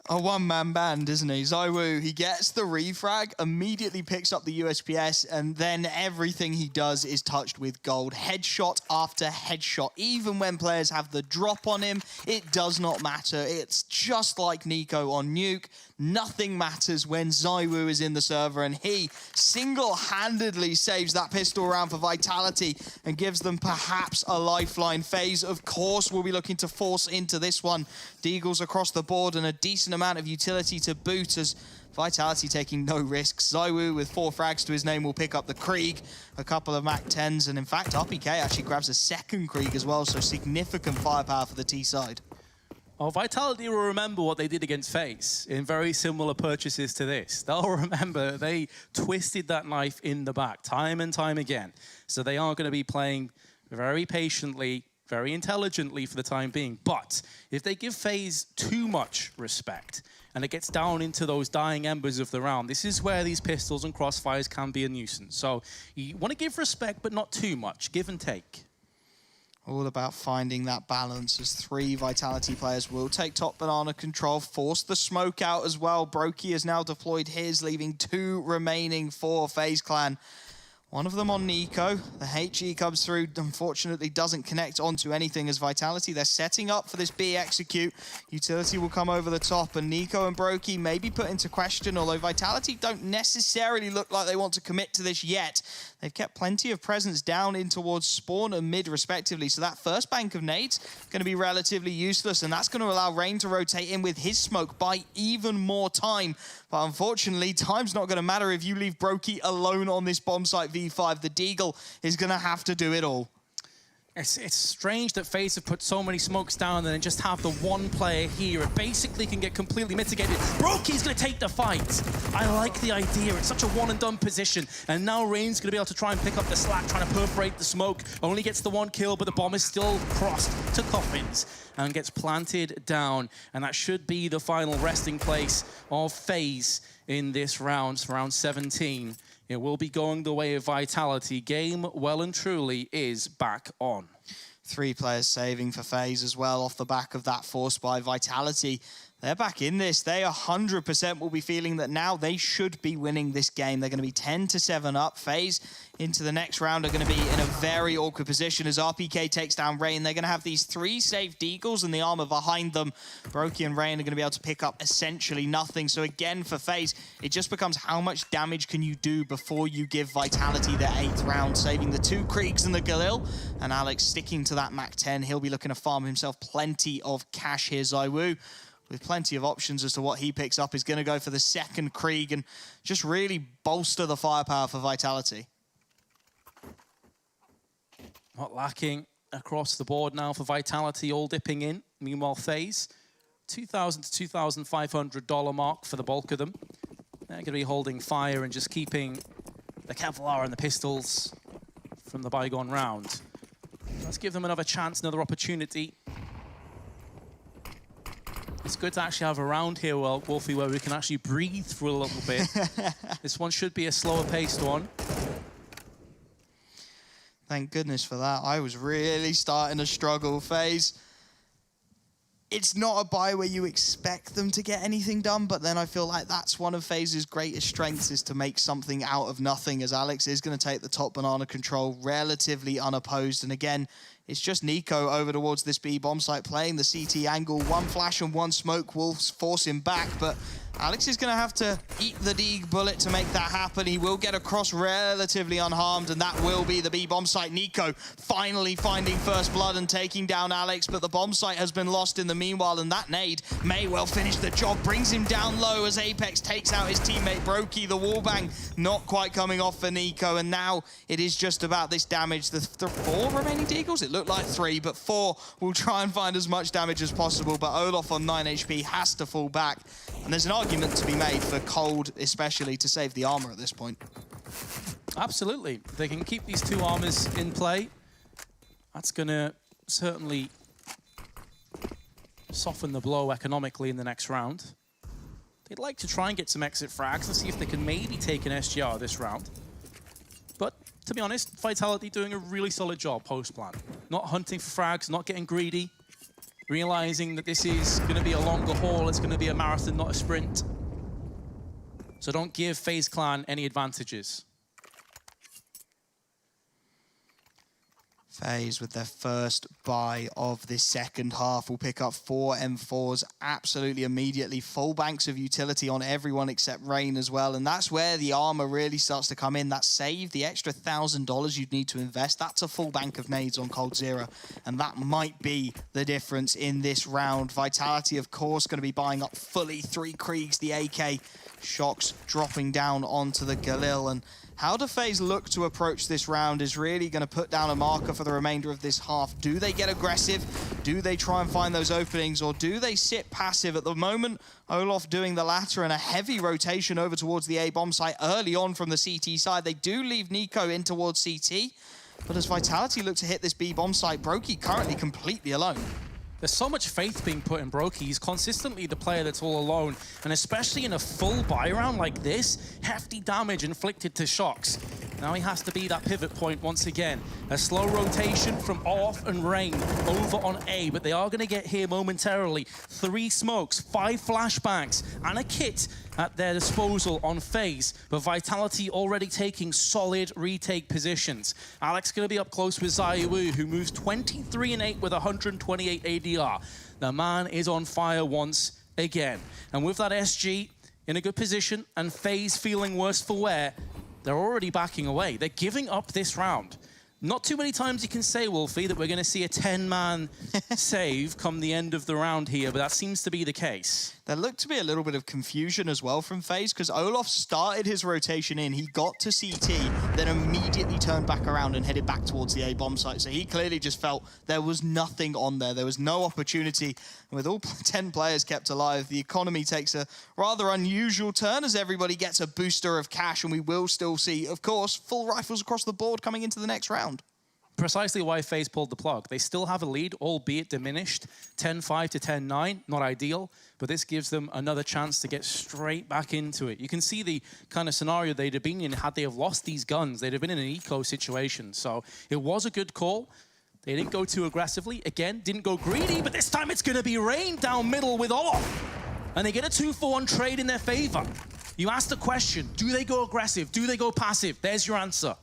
A one-man band, isn't he? ZywOo, he gets the refrag, immediately picks up the USPS, and then everything he does is touched with gold. Headshot after headshot. Even when players have the drop on him, it does not matter. It's just like Nico on Nuke. Nothing matters when ZywOo is in the server, and he single-handedly saves that pistol round for Vitality and gives them perhaps a lifeline. FaZe, of course, will be looking to force into this one. Deagles across the board and a decent amount of utility to boot as Vitality taking no risks. ZywOo with 4 frags to his name will pick up the Krieg, a couple of MAC-10s, and in fact RPK actually grabs a second Krieg as well, so significant firepower for the T side. Oh, Vitality will remember what they did against FaZe in very similar purchases to this. They'll remember they twisted that knife in the back time and time again. So they are going to be playing very patiently, very intelligently for the time being. But if they give FaZe too much respect and it gets down into those dying embers of the round, this is where these pistols and crossfires can be a nuisance. So you want to give respect, but not too much. Give and take. All about finding that balance as 3 Vitality players will take top banana control, force the smoke out as well. Brokey has now deployed his, leaving 2 remaining for FaZe Clan. One of them on Nico. The HE comes through, unfortunately doesn't connect onto anything as Vitality. They're setting up for this B execute. Utility will come over the top, and Nico and Brokey may be put into question, although Vitality don't necessarily look like they want to commit to this yet. They've kept plenty of presence down in towards spawn and mid respectively, so that first bank of nades going to be relatively useless, and that's going to allow Rain to rotate in with his smoke by even more time. But unfortunately, time's not going to matter if you leave Brokey alone on this bomb site V5. The Deagle is going to have to do it all. It's strange that FaZe have put so many smokes down and then just have the one player here. It basically can get completely mitigated. Brokey's going to take the fight. I like the idea. It's such a one-and-done position. And now Rain's going to be able to try and pick up the slack, trying to perforate the smoke. Only gets the 1 kill, but the bomb is still crossed to Coffins and gets planted down. And that should be the final resting place of FaZe in this round, round 17. It will be going the way of Vitality. Game, well and truly, is back on. 3 players saving for FaZe as well off the back of that force by Vitality. They're back in this. They 100% will be feeling that now they should be winning this game. They're going to be 10-7 up. FaZe into the next round are going to be in a very awkward position as RPK takes down Rain. They're going to have these 3 safe Deagles in the armor behind them. Brokey and Rain are going to be able to pick up essentially nothing. So again, for FaZe, it just becomes how much damage can you do before you give Vitality their 8th round, saving the 2 Kriegs and the Galil. And Alex sticking to that MAC-10. He'll be looking to farm himself plenty of cash here. ZywOo, with plenty of options as to what he picks up, is going to go for the 2nd Krieg and just really bolster the firepower for Vitality. Not lacking across the board now for Vitality, all dipping in. Meanwhile, FaZe, $2,000 to $2,500 mark for the bulk of them. They're going to be holding fire and just keeping the Kevlar and the pistols from the bygone round. Let's give them another chance, another opportunity. It's good to actually have a round here, Wolfie, where we can actually breathe for a little bit. This one should be a slower paced one. Thank goodness for that. I was really starting to struggle. FaZe, it's not a buy where you expect them to get anything done, but then I feel like that's one of FaZe's greatest strengths, is to make something out of nothing, as Alex is going to take the top banana control relatively unopposed. And again, it's just Nico over towards this B bomb site playing the CT angle. One flash and one smoke will force him back, but Alex is going to have to eat the Deeg bullet to make that happen. He will get across relatively unharmed, and that will be the B bomb site. Nico finally finding first blood and taking down Alex, but the bomb site has been lost in the meanwhile, and that nade may well finish the job. Brings him down low as Apex takes out his teammate Brokey. The wallbang not quite coming off for Nico, and now it is just about this damage. The 4 remaining Deagles? It looked like 3, but 4 will try and find as much damage as possible, but Olof on 9 HP has to fall back, and there's an argument to be made for Cold, especially, to save the armor at this point. Absolutely. If they can keep these 2 armors in play, that's going to certainly soften the blow economically in the next round. They'd like to try and get some exit frags and see if they can maybe take an SGR this round. But to be honest, Vitality doing a really solid job post-plan. Not hunting for frags, not getting greedy, realizing that this is going to be a longer haul, it's going to be a marathon, not a sprint. So don't give FaZe Clan any advantages. FaZe with their first buy of this second half will pick up 4 M4s absolutely immediately. Full banks of utility on everyone except Rain as well. And that's where the armor really starts to come in. That save, the extra $1,000 you'd need to invest, that's a full bank of nades on Cold Zero. And that might be the difference in this round. Vitality, of course, going to be buying up fully 3 Kriegs, the AK. Shocks dropping down onto the Galil, and how do FaZe look to approach this round is really going to put down a marker for the remainder of this half. Do they get aggressive? Do they try and find those openings, or do they sit passive? At the moment, Olof doing the latter, and a heavy rotation over towards the A bomb site early on from the CT side. They do leave Nico in towards CT, but as Vitality look to hit this B bomb site, Brokey currently completely alone. There's so much faith being put in Brokey. He's consistently the player that's all alone. And especially in a full buy round like this, hefty damage inflicted to Shocks. Now he has to be that pivot point once again. A slow rotation from Off and Rain over on A, but they are going to get here momentarily. 3 smokes, 5 flashbangs, and a kit at their disposal on FaZe, but Vitality already taking solid retake positions. Alex going to be up close with ZywOo, who moves 23-8 with 128 ADR. The man is on fire once again. And with that SG in a good position and FaZe feeling worse for wear, they're already backing away. They're giving up this round. Not too many times you can say, Wolfie, that we're going to see a 10-man save come the end of the round here, but that seems to be the case. There looked to be a little bit of confusion as well from FaZe, because Olof started his rotation in, he got to CT, then immediately turned back around and headed back towards the A bomb site. So he clearly just felt there was nothing on there. There was no opportunity. And with all 10 players kept alive, the economy takes a rather unusual turn as everybody gets a booster of cash, and we will still see, of course, full rifles across the board coming into the next round. Precisely why FaZe pulled the plug. They still have a lead, albeit diminished. 10-5 to 10-9, not ideal, but this gives them another chance to get straight back into it. You can see the kind of scenario they'd have been in had they have lost these guns. They'd have been in an eco situation. So it was a good call. They didn't go too aggressively. Again, didn't go greedy, but this time it's going to be Rain down middle with Olof. And they get a 2-for-1 trade in their favor. You ask the question, do they go aggressive? Do they go passive? There's your answer.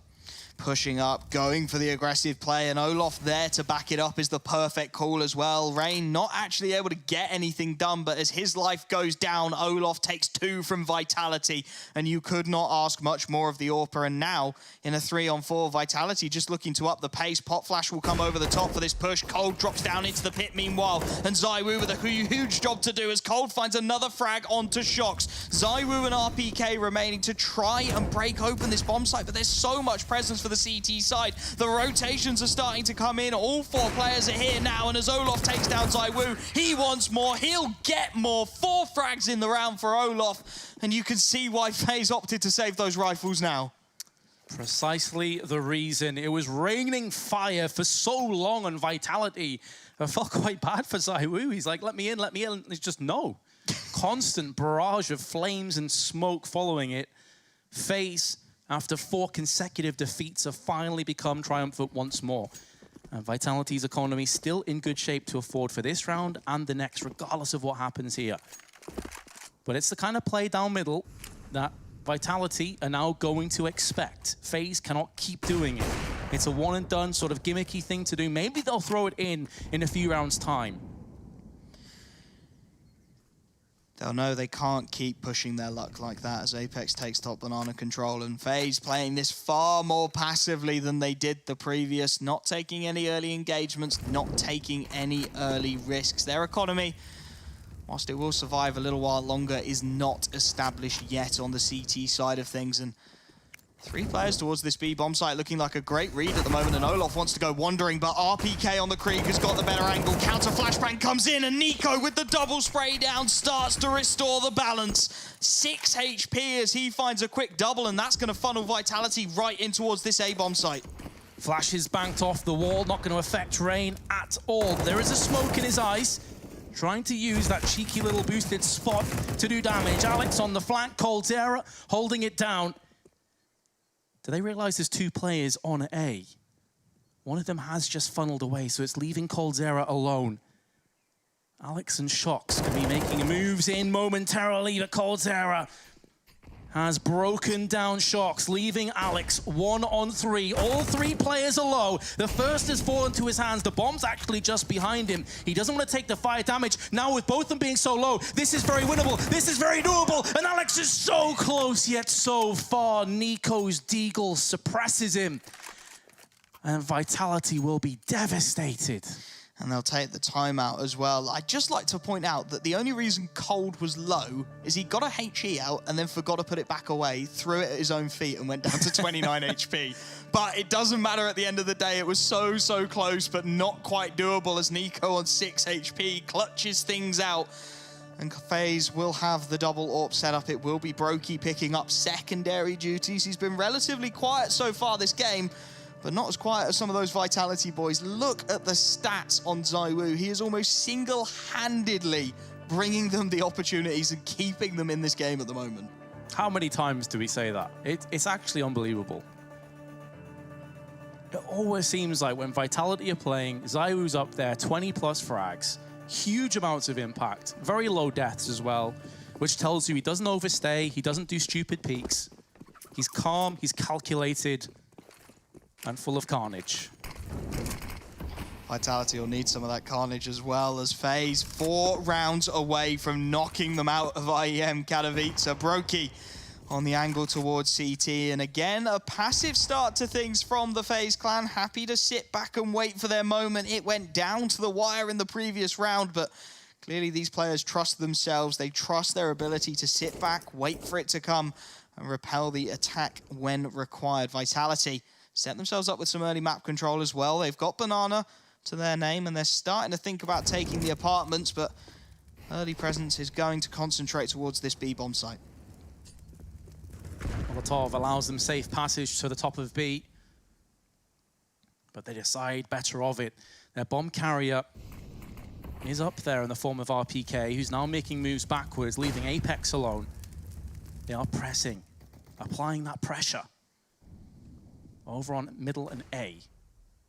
Pushing up, going for the aggressive play, and Olof there to back it up is the perfect call as well. Rain not actually able to get anything done, but as his life goes down, Olof takes 2 from Vitality, and you could not ask much more of the AWPer. And now, in a 3-on-4, Vitality just looking to up the pace. Pop Flash will come over the top for this push. Cold drops down into the pit meanwhile, and ZywOo with a huge job to do as Cold finds another frag onto Shocks. ZywOo and RPK remaining to try and break open this bomb site, but there's so much presence for the CT side. The rotations are starting to come in. All 4 players are here now, and as Olof takes down ZywOo, he wants more. He'll get more. 4 frags in the round for Olof, and you can see why FaZe opted to save those rifles now. Precisely the reason. It was raining fire for so long on Vitality. I felt quite bad for ZywOo. He's like, let me in, let me in. And it's just no. Constant barrage of flames and smoke following it. FaZe, after 4 consecutive defeats, have finally become triumphant once more. And Vitality's economy still in good shape to afford for this round and the next, regardless of what happens here. But it's the kind of play down middle that Vitality are now going to expect. FaZe cannot keep doing it. It's a one and done sort of gimmicky thing to do. Maybe they'll throw it in a few rounds' time. They'll know they can't keep pushing their luck like that as Apex takes top banana control, and FaZe playing this far more passively than they did the previous, not taking any early engagements, not taking any early risks. Their economy, whilst it will survive a little while longer, is not established yet on the CT side of things, and 3 players towards this B bomb site looking like a great read at the moment, and Olof wants to go wandering, but RPK on the Krieg has got the better angle. Counter flashbang comes in, and Nico with the double spray down starts to restore the balance. 6 HP as he finds a quick double, and that's going to funnel Vitality right in towards this A bomb site. Flash is banked off the wall, not going to affect Rain at all. There is a smoke in his eyes, trying to use that cheeky little boosted spot to do damage. Alex on the flank, coldzera holding it down. Do they realize there's 2 players on A? One of them has just funneled away, so it's leaving coldzera alone. Alex and Shox can be making moves in momentarily, but coldzera has broken down Shox, leaving Alex 1 on 3. All 3 players are low. The first has fallen to his hands. The bomb's actually just behind him. He doesn't want to take the fire damage. Now with both of them being so low, this is very winnable. This is very doable. And Alex is so close yet so far. Nico's deagle suppresses him. And Vitality will be devastated. And they'll take the timeout as well. I'd just like to point out that the only reason Cold was low is he got a HE out and then forgot to put it back away, threw it at his own feet and went down to 29 HP. But it doesn't matter at the end of the day. It was so close, but not quite doable as Nico on 6 HP clutches things out. And FaZe will have the double AWP set up. It will be Brokey picking up secondary duties. He's been relatively quiet so far this game, but not as quiet as some of those Vitality boys. Look at the stats on ZywOo. He is almost single-handedly bringing them the opportunities and keeping them in this game at the moment. How many times do we say that? It's actually unbelievable. It always seems like when Vitality are playing, ZywOo's up there, 20+ frags, huge amounts of impact, very low deaths as well, which tells you he doesn't overstay, he doesn't do stupid peaks. He's calm, he's calculated, and full of carnage. Vitality will need some of that carnage as well as FaZe 4 rounds away from knocking them out of IEM Katowice. Brokey on the angle towards CT, and again a passive start to things from the FaZe clan, happy to sit back and wait for their moment. It went down to the wire in the previous round, but clearly these players trust themselves. They trust their ability to sit back, wait for it to come, and repel the attack when required. Vitality set themselves up with some early map control as well. They've got Banana to their name, and they're starting to think about taking the apartments, but early presence is going to concentrate towards this B-bomb site. Molotov allows them safe passage to the top of B, but they decide better of it. Their bomb carrier is up there in the form of RPK, who's now making moves backwards, leaving Apex alone. They are pressing, applying that pressure over on middle and A.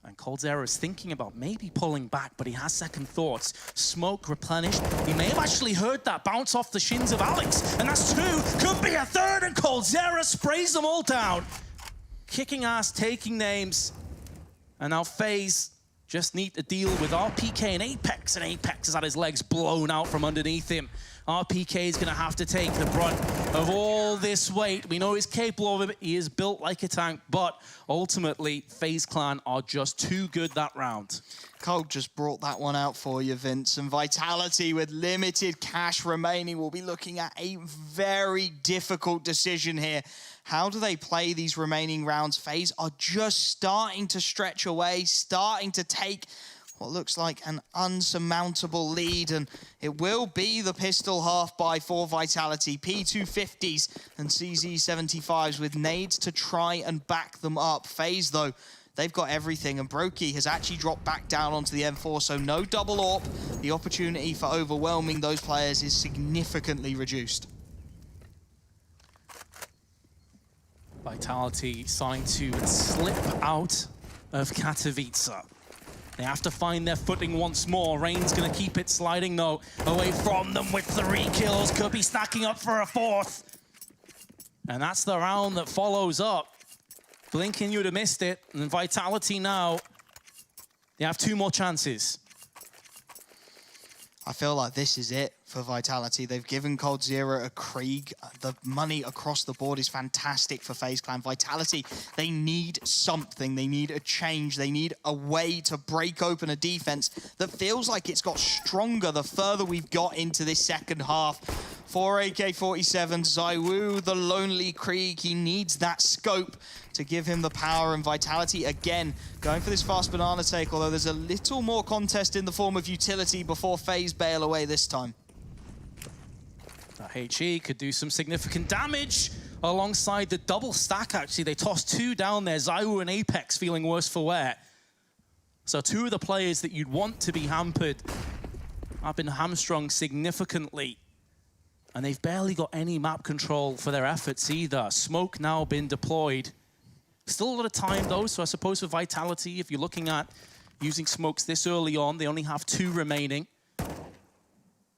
And coldzera is thinking about maybe pulling back, but he has second thoughts. Smoke replenished. He may have actually heard that bounce off the shins of Alex, and that's 2. Could be a 3rd, and coldzera sprays them all down. Kicking ass, taking names. And now FaZe just need to deal with RPK and Apex has had his legs blown out from underneath him. RPK is going to have to take the brunt of all this weight. We know he's capable of it. He is built like a tank, but ultimately, FaZe Clan are just too good that round. Cold just brought that one out for you, Vince. And Vitality, with limited cash remaining, will be looking at a very difficult decision here. How do they play these remaining rounds? FaZe are just starting to stretch away, starting to take what looks like an unsurmountable lead, and it will be the pistol half buy for Vitality. P250s and CZ75s with nades to try and back them up. FaZe, though, they've got everything, and Brokey has actually dropped back down onto the M4, so no double AWP. The opportunity for overwhelming those players is significantly reduced. Vitality starting to slip out of Katowice. They have to find their footing once more. Rain's going to keep it sliding, though, away from them with 3 kills. Could be stacking up for a 4th. And that's the round that follows up. Blinking, you'd have missed it. And Vitality now, they have 2 more chances. I feel like this is it for Vitality. They've given coldzera a Krieg. The money across the board is fantastic for FaZe Clan. Vitality, they need something. They need a change. They need a way to break open a defense that feels like it's got stronger the further we've got into this second half. 4 AK-47, ZywOo, the lonely Krieg. He needs that scope to give him the power, and Vitality, again, going for this fast banana take, although there's a little more contest in the form of utility before FaZe bail away this time. HE could do some significant damage alongside the double stack, actually. They tossed 2 down there, ZywOo and Apex feeling worse for wear. So 2 of the players that you'd want to be hampered have been hamstrung significantly. And they've barely got any map control for their efforts either. Smoke now been deployed. Still a lot of time though, so I suppose for Vitality, if you're looking at using smokes this early on, they only have 2 remaining.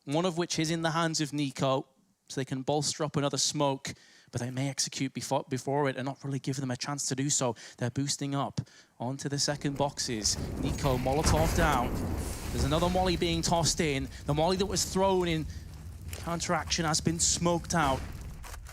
One of which is in the hands of NiKo, so they can bolster up another smoke, but they may execute before it and not really give them a chance to do so. They're boosting up onto the second boxes. NiKo, Molotov down. There's another molly being tossed in. The molly that was thrown in counteraction has been smoked out.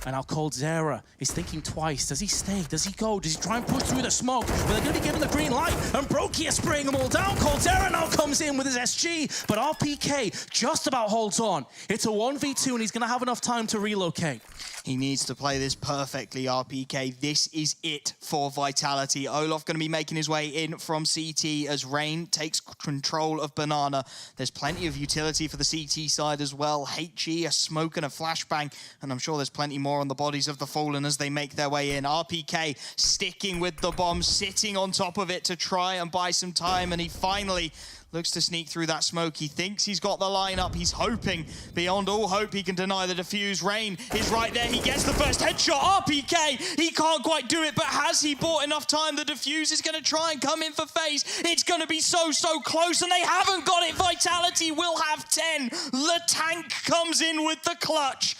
And now coldzera is thinking twice. Does he stay? Does he go? Does he try and push through the smoke? But they're going to be given the green light. And Brokey is spraying them all down. coldzera now comes in with his SG. But RPK just about holds on. It's a 1v2 and he's going to have enough time to relocate. He needs to play this perfectly, RPK. This is it for Vitality. Olof going to be making his way in from CT as Rain takes control of Banana. There's plenty of utility for the CT side as well. HE, a smoke and a flashbang. And I'm sure there's plenty more on the bodies of the Fallen as they make their way in. RPK sticking with the bomb, sitting on top of it to try and buy some time. And he finally looks to sneak through that smoke. He thinks he's got the lineup. He's hoping beyond all hope he can deny the defuse. Rain is right there. He gets the first headshot. RPK, he can't quite do it, but has he bought enough time? The defuse is going to try and come in for FaZe. It's going to be so close, and they haven't got it. Vitality will have 10. The tank comes in with the clutch.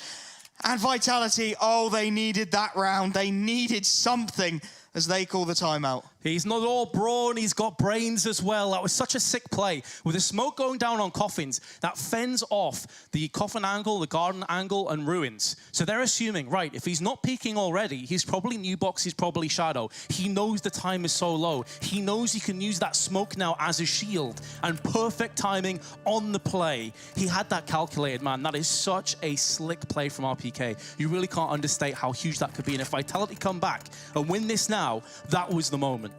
And Vitality, oh, they needed that round. They needed something as they call the timeout. He's not all brawn, he's got brains as well. That was such a sick play. With the smoke going down on coffins, that fends off the coffin angle, the garden angle, and ruins. So they're assuming, right, if he's not peeking already, he's probably new box, he's probably shadow. He knows the time is so low. He knows he can use that smoke now as a shield. And perfect timing on the play. He had that calculated, man. That is such a slick play from RPK. You really can't understate how huge that could be. And if Vitality come back and win this now, that was the moment.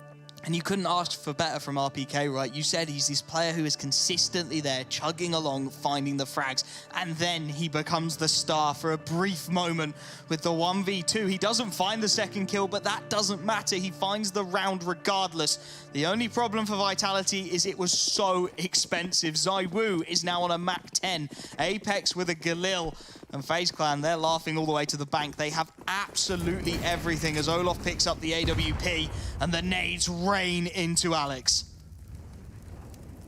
And you couldn't ask for better from RPK, right? You said he's this player who is consistently there, chugging along, finding the frags, and then he becomes the star for a brief moment with the 1v2. He doesn't find the second kill, but that doesn't matter. He finds the round regardless. The only problem for Vitality is it was so expensive. ZywOo is now on a Mach 10. Apex with a Galil. And FaZe Clan, they're laughing all the way to the bank. They have absolutely everything as Olof picks up the AWP and the nades rain into Alex.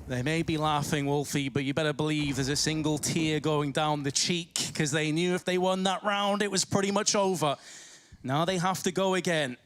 They may be laughing, Wolfie, but you better believe there's a single tear going down the cheek because they knew if they won that round, it was pretty much over. Now they have to go again.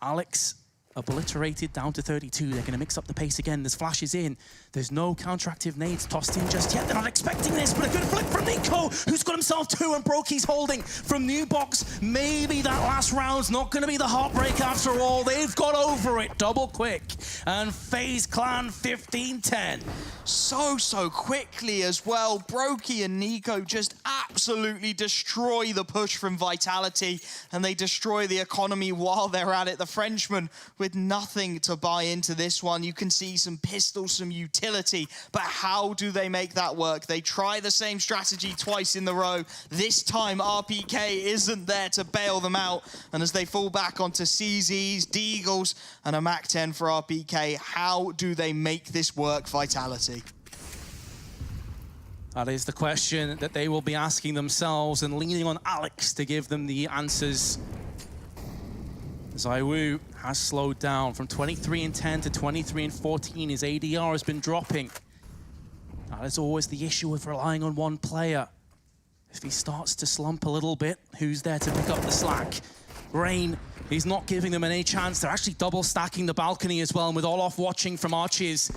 Alex obliterated down to 32. They're going to mix up the pace again. There's flashes in. There's no counteractive nades tossed in just yet. They're not expecting this, but a good flick from NiKo, who's got himself 2, and Brokey's holding from new box. Maybe that last round's not going to be the heartbreak after all. They've got over it double quick. And FaZe Clan 15-10. So quickly as well. Brokey and NiKo just absolutely destroy the push from Vitality, and they destroy the economy while they're at it. The Frenchman with nothing to buy into this one. You can see some pistols, some utility, but how do they make that work? They try the same strategy twice in the row. This time RPK isn't there to bail them out, and as they fall back onto CZs, Deagles, and a MAC-10 for RPK, how do they make this work, Vitality? That is the question that they will be asking themselves and leaning on Alex to give them the answers. ZywOo has slowed down from 23-10 to 23-14. His ADR has been dropping. That is always the issue with relying on one player. If he starts to slump a little bit, who's there to pick up the slack? Rain, he's not giving them any chance. They're actually double stacking the balcony as well, and with Olof watching from Arches,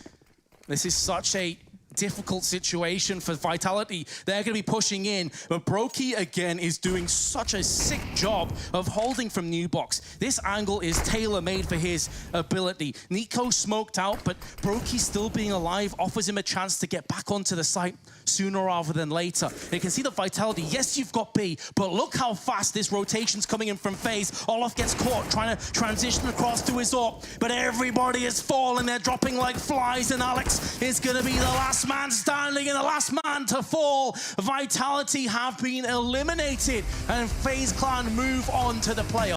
this is such a difficult situation for Vitality. They're going to be pushing in, but Brokey again is doing such a sick job of holding from New Box. This angle is tailor-made for his ability. Nico smoked out, but Brokey still being alive offers him a chance to get back onto the site sooner rather than later. They can see the Vitality. Yes, you've got B, but look how fast this rotation's coming in from FaZe. Olof gets caught trying to transition across to his AWP, but everybody is falling. They're dropping like flies, and Alex is going to be the last man standing and the last man to fall. Vitality have been eliminated, and FaZe Clan move on to the playoffs.